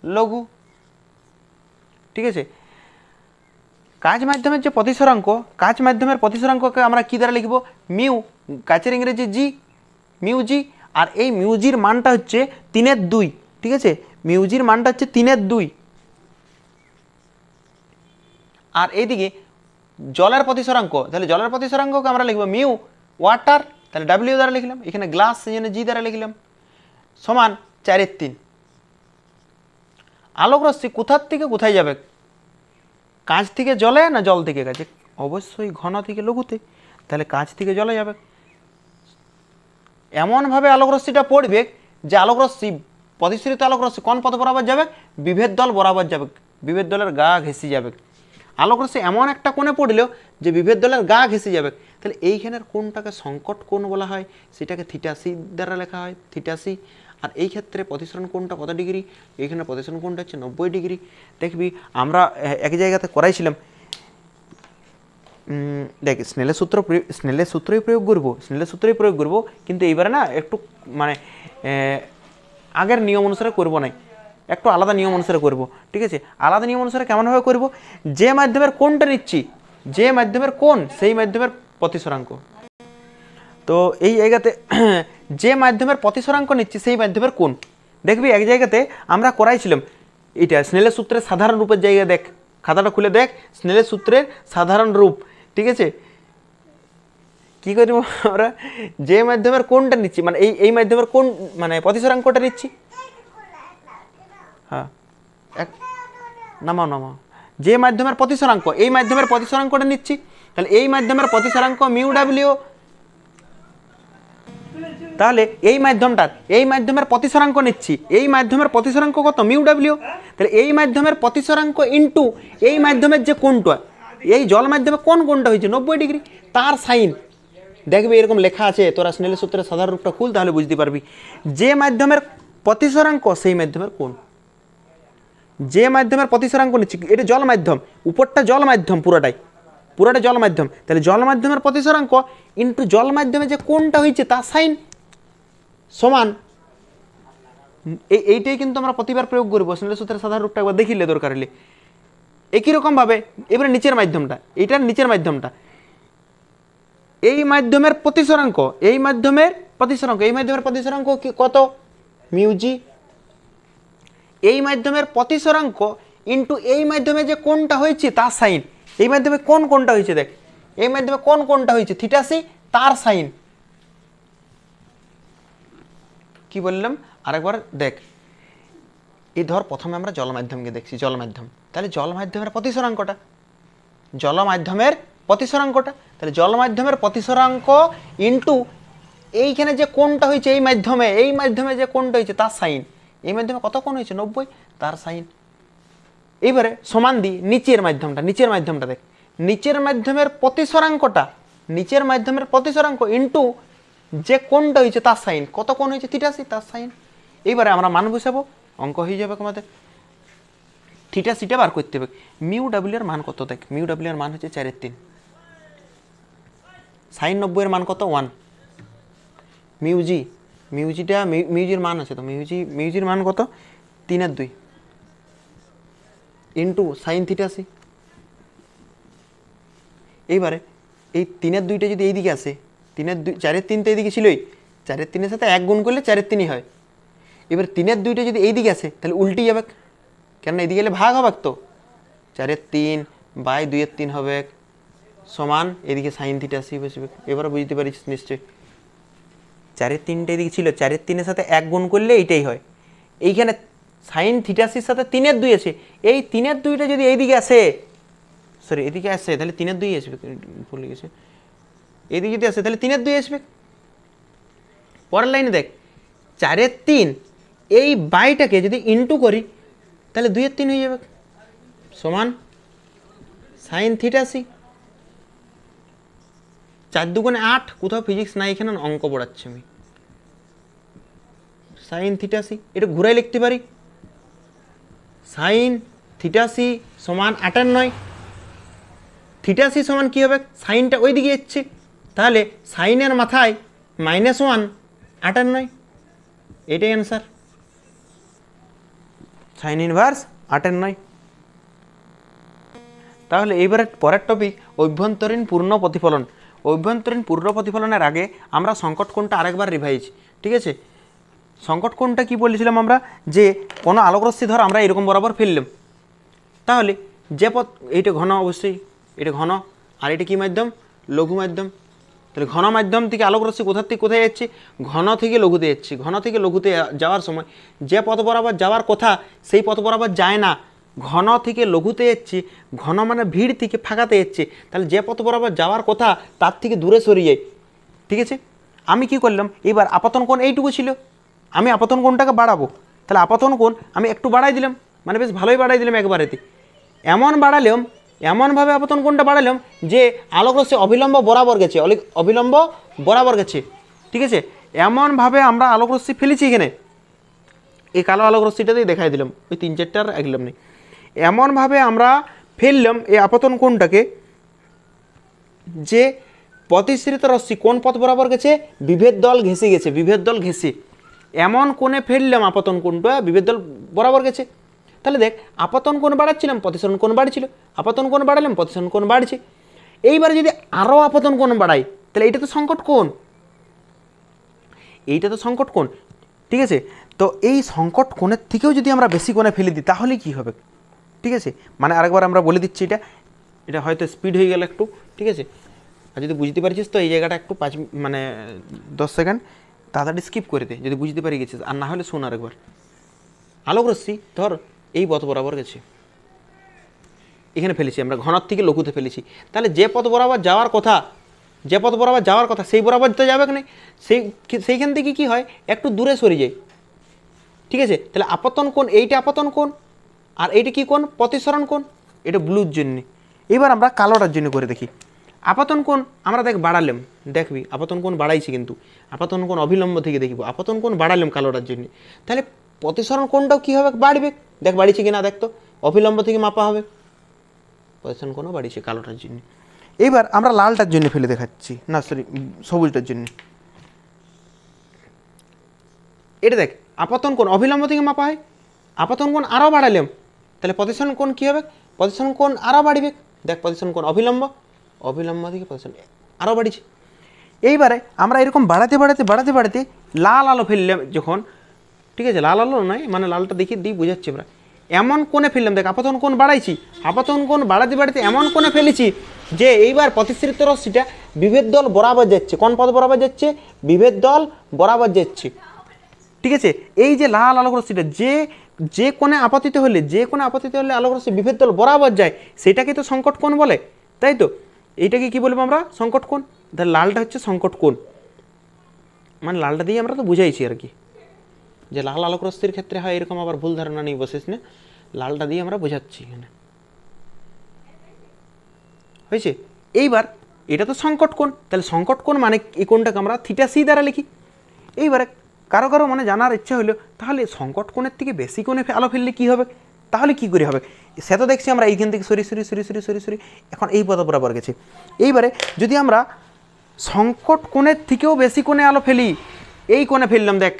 লঘু। ঠিক আছে, কাঁচ মাধ্যমের যে প্রতিসরাঙ্ক, কাঁচ মাধ্যমের প্রতিসরাঙ্ককে আমরা কি দ্বারা লিখব? মিউ, কাঁচের ইংরেজি জি, মিউ জি। আর এই মিউজির মানটা হচ্ছে 3/2। ঠিক আছে, মিউজির মানটা হচ্ছে 3/2। আর এইদিকে জলের প্রতিসরাঙ্ক, তাহলে জলের প্রতিসরাঙ্ককে আমরা লিখব মিউ ওয়াটার, তাহলে ডাব্লিউ দ্বারা লিখলাম। এখানে গ্লাস, সেই জন্য জি দ্বারা লিখলাম, সমান 4/3। আলোক রশ্মি কোথার থেকে কোথায় যাবে? কাঁচ থেকে জলে না জল থেকে কাঁচে? অবশ্যই ঘন থেকে লঘুতে, তাহলে কাঁচ থেকে জলে যাবে। এমনভাবে আলোক রশ্মিটা পড়বে যে আলোক রশ্মি, প্রতিসরিত আলোক রশ্মি কোন পথ বরাবর যাবে? বিভেদ দল বরাবর যাবে, বিভেদ দলের গা ঘেঁষে যাবে। আলোক রশ্মি এমন একটা কোণে পড়লেও যে বিভেদ দলের গা ঘেঁষে যাবে, তাহলে এইখানের কোণটাকে সংকট কোণ বলা হয়, সেটাকে থিটা সি দ্বারা লেখা হয়, থিটা সি। আর এই ক্ষেত্রে প্রতিসরণ কোণটা কত ডিগ্রি? এইখানে প্রতিসরণ কোণটা হচ্ছে 90 ডিগ্রি। দেখবি আমরা এক জায়গাতে করাইছিলাম, দেখ স্নেলের সূত্রই প্রয়োগ করবো, কিন্তু এইবারে না একটু মানে আগের নিয়ম অনুসারে করবো না, একটু আলাদা নিয়ম অনুসারে করব। ঠিক আছে, আলাদা নিয়ম অনুসারে কেমনভাবে করব? যে মাধ্যমের কোণটা নিচ্ছি, যে মাধ্যমের কোণ, সেই মাধ্যমের প্রতিসরাঙ্ক। তো এই জায়গাতে যে মাধ্যমের প্রতিসরাঙ্ক নিচ্ছি সেই মাধ্যমের কোণ। দেখবি এক জায়গাতে আমরা করাইছিলাম এটা স্নেলের সূত্রের সাধারণ রূপের জায়গায়, দেখ খাতাটা খুলে দেখ, স্নেলের সূত্রের সাধারণ রূপ। ঠিক আছে, কি করব আমরা? যে মাধ্যমের কোণটা নিচ্ছি, মানে এই মাধ্যমের কোণ, মানে প্রতিসরাঙ্কটা নিচ্ছি। হ্যাঁ, নামাও। যে মাধ্যমের প্রতিসরাঙ্ক, এই মাধ্যমের প্রতিসরাঙ্কটা নিচ্ছি, তাহলে এই মাধ্যমের প্রতিসরাঙ্ক মিউ ডাব্লিউ। তাহলে এই মাধ্যমের প্রতিসরাঙ্ক নিচ্ছি, এই মাধ্যমের প্রতিসরাঙ্ক কত? Mu W. তাহলে এই মাধ্যমের প্রতিসরাঙ্ক ইন্টু এই মাধ্যমের যে কোণটা, এই জল মাধ্যমে কোন কোণটা হয়েছে 90 ডিগ্রি, তার সাইন। দেখবি এরকম লেখা আছে, তোরা স্নেলের সূত্রের সাধারণ রূপটা খুল, তাহলে বুঝতে পারবি। যে মাধ্যমের প্রতিসরাঙ্ক সেই মাধ্যমের কোণ। যে মাধ্যমের প্রতিসরাঙ্ক নিচ্ছি, এটা জল মাধ্যম, উপরটা জল মাধ্যম, পুরোটা জল মাধ্যম, তাহলে জল মাধ্যমের প্রতিসরাঙ্ক ইন্টু জল মাধ্যমে যে কোণটা হয়েছে তার সাইন, সমান এইটাই কিন্তু আমরা প্রতিবার প্রয়োগ করবো। স্নেলের সূত্রের সাধারণ রূপটা একবার দেখিলে দরকার হলে। একই রকমভাবে এবারে নিচের মাধ্যমটা, এইটার নিচের মাধ্যমটা, এই মাধ্যমের প্রতিসরাঙ্ক, এই মাধ্যমের প্রতিসরাঙ্ক কত? মিউজি। এই মাধ্যমের প্রতিসরাঙ্ক ইন্টু এই মাধ্যমে যে কোণটা হয়েছে তার সাইন। এই মাধ্যমে কোণটা হয়েছে, দেখ এই মাধ্যমে কোণটা হয়েছে থিটা সি, তার সাইন। কি বললাম আরেকবার দেখ। এই ধর প্রথমে আমরা জল মাধ্যমকে দেখছি, জল মাধ্যম, তাহলে জল মাধ্যমের প্রতিসরাঙ্কটা, তাহলে জল মাধ্যমের প্রতিসরাঙ্ক ইন্টু এইখানে যে কোণটা হয়েছে এই মাধ্যমে যে কোণটা হয়েছে তার সাইন। এই মাধ্যমে কত কোণ হয়েছে? 90, তার সাইন। এইবারে সমান দিই নিচের মাধ্যমটা দেখ, নিচের মাধ্যমের প্রতিসরাঙ্ক ইন্টু যে কোণটা হয়েছে তার সাইন। কত কোণ হয়েছে? থিটা সি, তার সাইন। এইবারে আমরা মান বসাবো, অঙ্ক হয়ে যাবে আমাদের। থিটা সিটা বার করতে হবে। মিউ ডাব্লিউ এর মান কত? দেখ মিউ ডাব্লিউ এর মান হচ্ছে 4/3, সাইন 90 এর মান কত? 1। মিউজির মান আছে তো, মিউজির মান কত? 3/2 ইন্টু সাইন থিটা সি। এইবারে এই 3/2টা যদি এইদিকে আসে, 4/3 তো এইদিকে ছিলই, 4/3-এর সাথে 1 গুণ করলে 4/3 হয়। এবার 3/2টা যদি এইদিকে আসে তাহলে উল্টি যাবে, কেননা এইদিকে গেলে ভাগ হবে তো, 4/3 বাই 2/3 হবে, সমান এদিকে সাইন থিটা সি বসবে। এবারে বুঝতে পারিস নিশ্চয়ই, 4/3টা এদিকে ছিল, 4/3-এর সাথে 1 গুণ করলে এইটাই হয়। এইখানে সাইন থিটা সির সাথে 3/2 আছে, এই 3/2টা যদি এইদিকে আসে, এদিকে আসে তাহলে 3/2 আসবে, ভুলে গেছে, এদিকে যদি আসে তাহলে 3/2 আসবে। পরের লাইনে দেখ 4/3 এই বাইটাকে যদি ইন্টু করি তাহলে 2/3 হয়ে যাবে, সমান সাইন থিটা সি। 4 দুগুণে 8, কোথাও ফিজিক্স নাই, এখানে অঙ্ক পড়াচ্ছি আমি। সাইন থিটা সি, এটা ঘুরাই লিখতে পারি, সাইন থিটা সি সমান 8/9, থিটা সি সমান কী হবে, সাইনটা ওই দিকে যাচ্ছে, তাহলে সাইনের মাথায় -1 98, এটাই অ্যান্সার, সাইন ইনভার্স 98। তাহলে এইবারে পরের টপিক অভ্যন্তরীণ পূর্ণ প্রতিফলন। অভ্যন্তরীণ পূর্ণ প্রতিফলনের আগে আমরা সংকট কোণটা আরেকবার রিভাইজ, ঠিক আছে। সংকট কোণটা কি বলেছিলাম আমরা, যে কোনো আলোকরশ্মি ধর আমরা এরকম বরাবর ফেললাম, তাহলে যে পথ, এইটা ঘন অবশ্যই, এটা ঘন, আর এটা কি মাধ্যম, লঘু মাধ্যম। তাহলে ঘন মাধ্যম থেকে আলোকরশ্মি কোথা থেকে কোথায় যাচ্ছে, ঘন থেকে লঘুতে যাচ্ছে। ঘন থেকে লঘুতে যাওয়ার সময় যে পথ বরাবর যাওয়ার কথা সেই পথ বরাবর যায় না, ঘন থেকে লঘুতে যাচ্ছে। ঘন মানে ভিড় থেকে ফাঁকাতে যাচ্ছে, তাহলে যে পথ বরাবর যাওয়ার কথা তার থেকে দূরে সরে যায়, ঠিক আছে। আমি কি করলাম, এবার আপতন কোণ এইটুকু ছিল, আমি আপতন কোণটাকে বাড়াবো, তাহলে আপতন কোণ আমি একটু বাড়াই দিলাম, মানে বেশ ভালোই বাড়াই দিলাম একবারেতে। এমন বাড়ালাম, এমনভাবে আপতন কোণটা বাড়ালাম যে আলোকরশ্মি অবিলম্ব বরাবর গেছে, অবিলম্ব বরাবর গেছে, ঠিক আছে। এমনভাবে আমরা আলোকরশ্মি ফেলেছি এখানে, এই কালো আলোকরশ্মিটাতেই দেখাই দিলাম, ওই 3-4টার একলাম নেই। এমনভাবে আমরা ফেললাম এই আপতন কোণটাকে যে প্রতিসৃত রশ্মি কোন পথ বরাবর গেছে, বিভেদ দল ঘেঁষে গেছে, বিভেদ দল ঘেঁষে এমন কোণে ফেললাম আপতন কোণটা বিভেদ দল বরাবর গেছে। তাহলে দেখ, আপতন কোণ বাড়াচ্ছিলাম, প্রতিসরণ কোণ বাড়ছিল, আপতন কোণ বাড়ালাম, প্রতিসরণ কোণ বাড়ছে। এইবারে যদি আরও আপতন কোণ বাড়াই, তাহলে এইটা তো সংকট কোণ, এইটা তো সংকট কোণ, ঠিক আছে। তো এই সংকট কোণের থেকেও যদি আমরা বেশি কোণে ফেলে দিই তাহলে কি হবে, ঠিক আছে। মানে আরেকবার আমরা বলে দিচ্ছি, এটা হয়তো স্পিড হয়ে গেল একটু, ঠিক আছে। আর যদি বুঝতে পারছিস তো এই জায়গাটা একটু 10 সেকেন্ড তাড়াতাড়ি স্কিপ করে দে যদি বুঝতে পারি গেছিস, আর না হলে শোন আরেকবার। আলোকরশ্মি ধর এই পথ বরাবর গেছে, এখানে ফেলেছি আমরা, ঘনর থেকে লঘুতে ফেলেছি, তাহলে যে পথ বরাবর যাওয়ার কথা, যে পথ বরাবর যাওয়ার কথা সেই বরাবর তো যাবে না, সেইখান থেকে কি হয়, একটু দূরে সরে যায়, ঠিক আছে। তাহলে আপতন কোণ, এইটা আপতন কোণ, আর এইটা কি কোণ, প্রতিসরণ কোণ, এটা ব্লুর জন্য। এবার আমরা কালোটার জন্য করে দেখি। আপতন কোণ আমরা দেখ বাড়ালাম, দেখবি আপতন কোণ বাড়াইছি, কিন্তু আপতন কোণ অবিলম্ব থেকে দেখব, আপতন কোণ বাড়ালাম কালোটার জন্য, তাহলে প্রতিসরণ কোণটাও কী হবে, বাড়বে, দেখ বাড়িছে কিনা দেখ তো, অবিলম্ব থেকে মাপা হবে, প্রতিসরণ কোণও বাড়িছে কালোটার জন্য। এবার আমরা লালটার জন্য ফেলে দেখাচ্ছি, না সরি সবুজটার জন্য। এটা দেখ, আপতন কোণ অবিলম্ব থেকে মাপা হয়, আপতন কোণ আরও বাড়ালাম, তাহলে প্রতিসরণ কোণ কী হবে, প্রতিসরণ কোণ আরও বাড়বে, দেখ প্রতিসরণ কোণ অবিলম্ব, অবিলম্ব থেকে প্রতিসরণ আরও বাড়িছে। এইবারে আমরা এরকম বাড়াতে বাড়াতে বাড়াতে বাড়াতে লাল আলো ফেললাম যখন, ঠিক আছে, লাল আলো নয় মানে লালটা দেখি দিই বোঝাচ্ছি আমরা, এমন কোণে ফেললাম, দেখ আপতন কোণ বাড়াইছি, আপতন কোণ বাড়াতে বাড়াতে এমন কোণে ফেলেছি যে এইবার প্রতিসৃত রশ্মিটা বিভেদ দল বরাবর যাচ্ছে, কোন পথ বরাবর যাচ্ছে, বিভেদ দল বরাবর যাচ্ছে, ঠিক আছে। এই যে লাল আলোক রশ্মিটা যে কোণে আপতিত হলে, যে কোণে আপতিত হলে আলোক রশ্মি বিভেদ দল বরাবর যায়, সেটাকে তো সংকট কোণ বলে, তাই তো। এইটাকে কি বলবো আমরা, সংকট কোণ। তাহলে লালটা হচ্ছে সংকট কোণ, মানে লালটা দিয়ে আমরা তো বুঝাইছি আর কি, যে লাল আলোক রশ্মির ক্ষেত্রে হয় এরকম, আবার ভুল ধারণা নেই বসিস না, লালটা দিয়ে আমরা বোঝাচ্ছি এখানে, হয়েছে। এইবার এটা তো সংকট কোণ, তাহলে সংকট কোণ মানে এই কোণটাকে আমরা থিটা সি দ্বারা লিখি। এইবারে কারো কারো মানে জানার ইচ্ছা হলো, তাহলে সংকট কোণের থেকে বেশি কোণে আলো ফেললে কী হবে, তাহলে কি করে হবে, সে তো দেখছি আমরা এইখান থেকে sorry sorry sorry sorry sorry sorry এখন এই পথ বরাবর গেছি। এইবারে যদি আমরা সংকট কোণের থেকেও বেশি কোণে আলো ফেলি, এই কোণে ফেললাম, দেখ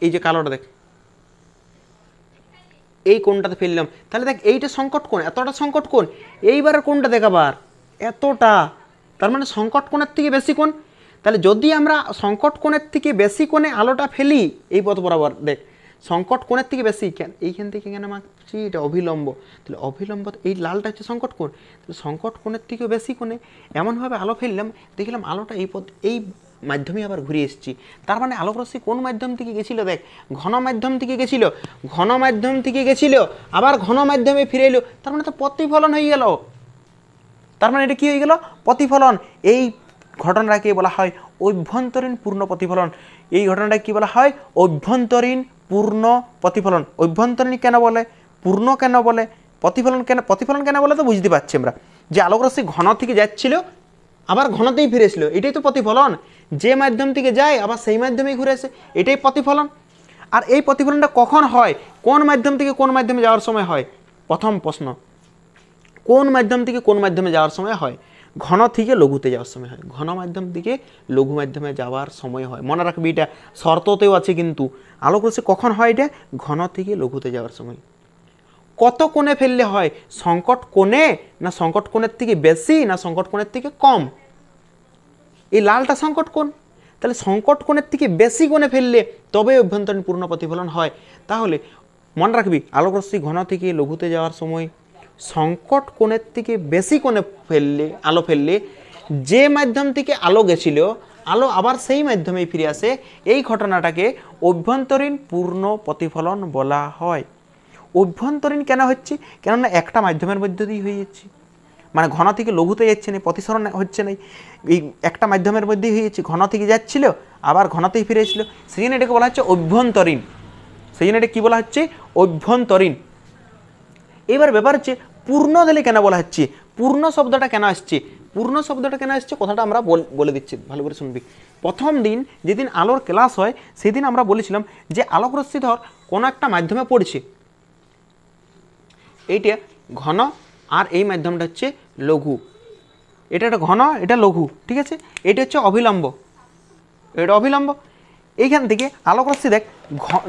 এই যে কালোটা দেখ, এই কোণটাতে ফেললাম, তাহলে দেখ এইটা সংকট কোণ, এতটা সংকট কোণ, এইবারের কোণটা দেখ আবার এতটা, তার মানে সংকট কোণের থেকে বেশি কোণ। তাহলে যদি আমরা সংকট কোণের থেকে বেশি কোণে আলোটা ফেলি এই পথ বরাবর, দেখ সংকট কোণের থেকে বেশি, কেন এইখান থেকে কেন মাপছি, এটা অবিলম্ব, তাহলে অবিলম্ব, এই লালটা হচ্ছে সংকট কোণ, তাহলে সংকট কোণের থেকেও বেশি কোণে এমনভাবে আলো ফেললাম, দেখলাম আলোটা এই পথ এই মাধ্যমে আবার ঘুরে এসেছি, তার মানে আলোক রশ্মি কোন মাধ্যম থেকে গেছিলো, দেখ ঘন মাধ্যম থেকে গেছিলো, ঘন মাধ্যম থেকে গেছিলো, আবার ঘন মাধ্যমে ফিরে এলো, তার মানে তো প্রতিফলন হয়ে গেল, তার মানে এটা কী হয়ে গেল, প্রতিফলন। এই ঘটনাটাকে বলা হয় অভ্যন্তরীণ পূর্ণ প্রতিফলন, এই ঘটনাটাকে কী বলা হয়, অভ্যন্তরীণ পূর্ণ প্রতিফলন। অভ্যন্তরীণ কেন বলে, পূর্ণ কেন বলে, প্রতিফলন কেন বলে তো বুঝতে পারছি আমরা, যে আলোক রশ্মি ঘন থেকে যাচ্ছিল আবার ঘনতেই ফিরে এসেছিল, এটাই তো প্রতিফলন, যে মাধ্যম থেকে যায় আবার সেই মাধ্যমেই ঘুরে আসে, এটাই প্রতিফলন। আর এই প্রতিফলনটা কখন হয়, কোন মাধ্যম থেকে কোন মাধ্যমে যাওয়ার সময় হয়, প্রথম প্রশ্ন, কোন মাধ্যম থেকে কোন মাধ্যমে যাওয়ার সময় হয়? ঘন থেকে লঘুতে যাওয়ার সময় হয়, ঘন মাধ্যম থেকে লঘু মাধ্যমে যাওয়ার সময় হয়। মনে রাখবি এটা শর্ততেও আছে, কিন্তু আলোক রশ্মি কখন হয়? এটা ঘন থেকে লঘুতে যাওয়ার সময়। কত কোণে ফেললে হয়? সংকট কোণে, না সংকট কোণের থেকে বেশি, না সংকট কোণের থেকে কম? এই লালটা সংকট কোণ, তাহলে সংকট কোণের থেকে বেশি কোণে ফেললে তবে অভ্যন্তরীণ পূর্ণ প্রতিফলন হয়। তাহলে মনে রাখবি আলোক রশ্মি ঘন থেকে লঘুতে যাওয়ার সময় সংকট কোণের থেকে বেশি কোণে আলো ফেললে যে মাধ্যম থেকে আলো গেছিল, আলো আবার সেই মাধ্যমেই ফিরে আসে। এই ঘটনাটাকে অভ্যন্তরীণ পূর্ণ প্রতিফলন বলা হয়। অভ্যন্তরীণ কেন হচ্ছে? কেননা একটা মাধ্যমের মধ্যে দিয়ে হয়ে যাচ্ছে, মানে ঘন থেকে লঘুতে যাচ্ছে না, প্রতিসরণ হচ্ছে না, এই একটা মাধ্যমের মধ্যেই হয়ে যাচ্ছে। ঘন থেকে যাচ্ছিল আবার ঘনতেই ফিরে এসেছিল, সেই জন্য এটাকে বলা হচ্ছে অভ্যন্তরীণ। সেই জন্য এটা কী বলা হচ্ছে? অভ্যন্তরীণ। এবার ব্যাপার হচ্ছে পূর্ণ দিলে কেন বলা হচ্ছে? পূর্ণ শব্দটা কেন আসছে? পূর্ণ শব্দটা কেন আসছে কথাটা আমরা বলে দিচ্ছি, ভালো করে শুনবি। প্রথম দিন যেদিন আলোর ক্লাস হয় সেদিন আমরা বলেছিলাম যে আলোক রশ্মি ধর কোনো একটা মাধ্যমে পড়ছে, এইটা ঘন আর এই মাধ্যমটা হচ্ছে লঘু। এটা একটা ঘন, এটা লঘু, ঠিক আছে? এটা হচ্ছে অভিলম্ব, এটা অভিলম্ব। এইখান থেকে আলোক রশ্মি দেখ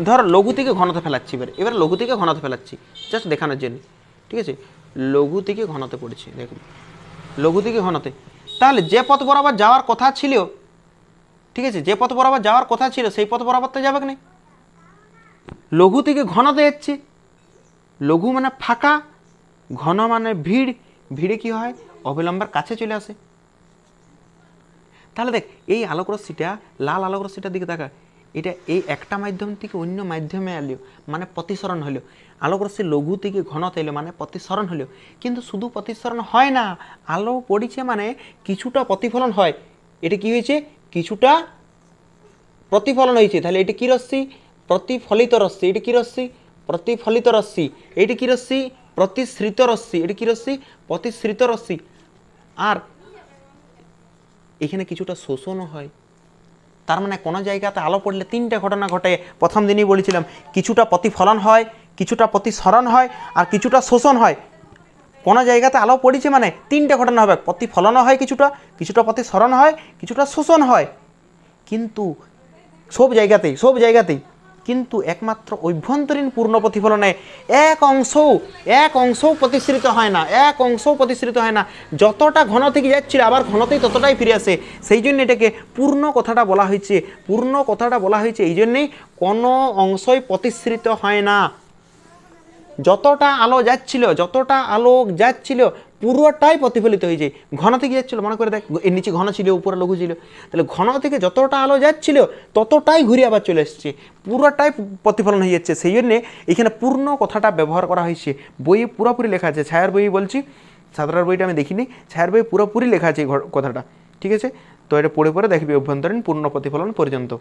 ধর লঘু থেকে ঘনতে ফেলাচ্ছি, এবার লঘু থেকে ঘনতে ফেলাচ্ছি জাস্ট দেখানোর জন্য, ঠিক আছে? লঘু থেকে ঘনতে পড়েছি, দেখুন লঘু থেকে ঘনতে। তাহলে যে পথ বরাবর যাওয়ার কথা ছিল, ঠিক আছে, যে পথ বরাবর যাওয়ার কথা ছিল সেই পথ বরাবর তো যাবে না, লঘু থেকে ঘনতে যাচ্ছে। লঘু মানে ফাঁকা, ঘন মানে ভিড়, ভিড়ে কি হয়? অবিলম্বের কাছে চলে আসে। তাহলে দেখ এই আলোক রশ্মিটা, লাল আলোক রশ্মিটার দিকে তাকা, এটা এই একটা মাধ্যম থেকে অন্য মাধ্যমে এলো মানে প্রতিসরণ হলো। আলোক রশ্মি লঘু থেকে ঘনতে এলো মানে প্রতিসরণ হলো। কিন্তু শুধু প্রতিসরণ হয় না, আলো পড়েছে মানে কিছুটা প্রতিফলন হয়। এটা কি হয়েছে? কিছুটা প্রতিফলন হয়েছে। তাহলে এটা কি রশ্মি? প্রতিফলিত রশ্মি। এটা কি রশ্মি? প্রতিফলিত রশ্মি। এইটা কি রশ্মি? প্রতিসৃত রশ্মি। এটা কি রশ্মি? প্রতিসৃত রশ্মি। আর এখানে কিছুটা শোষণও হয়। তার মানে কোনো জায়গাতে আলো পড়লে তিনটে ঘটনা ঘটে। প্রথম দিনই বলেছিলাম কিছুটা প্রতিফলন হয়, কিছুটা প্রতিসরণ হয়, আর কিছুটা শোষণ হয়। কোনো জায়গাতে আলো পড়েছে মানে তিনটে ঘটনা হবে, প্রতিফলনও হয়, কিছুটা কিছুটা প্রতিসরণ হয়, কিছুটা শোষণ হয়। কিন্তু সব জায়গাতেই কিন্তু একমাত্র অভ্যন্তরীণ পূর্ণ প্রতিফলনে এক অংশও প্রতিসৃত হয় না, এক অংশও প্রতিসৃত হয় না। যতটা ঘন থেকে যাচ্ছিল আবার ঘনতেই ততটাই ফিরে আসে। সেই জন্য এটাকে পূর্ণ কথাটা বলা হয়েছে। পূর্ণ কথাটা বলা হয়েছে এই জন্যেই কোনো অংশই প্রতিসৃত হয় না। যতটা আলো যাচ্ছিল পুরোটাই প্রতিফলিত হয়ে যায়। ঘন থেকে যাচ্ছিল, মনে করে দেখ এর নিচে ঘন ছিল, উপরে লঘু ছিল, তাহলে ঘন থেকে যতটা আলো যাচ্ছিল ততটাই ঘুরে আবার চলে এসছে, পুরোটাই প্রতিফলন হয়ে যাচ্ছে। সেই জন্যে এখানে পূর্ণ কথাটা ব্যবহার করা হয়েছে। বইয়ে পুরোপুরি লেখা আছে, ছায়ার বই বলছি, সাঁতরার বইটা আমি দেখিনি, ছায়ার বই পুরোপুরি লেখা আছে এই কথাটা, ঠিক আছে? তো এটা পড়ে দেখবি অভ্যন্তরীণ পূর্ণ প্রতিফলন পর্যন্ত।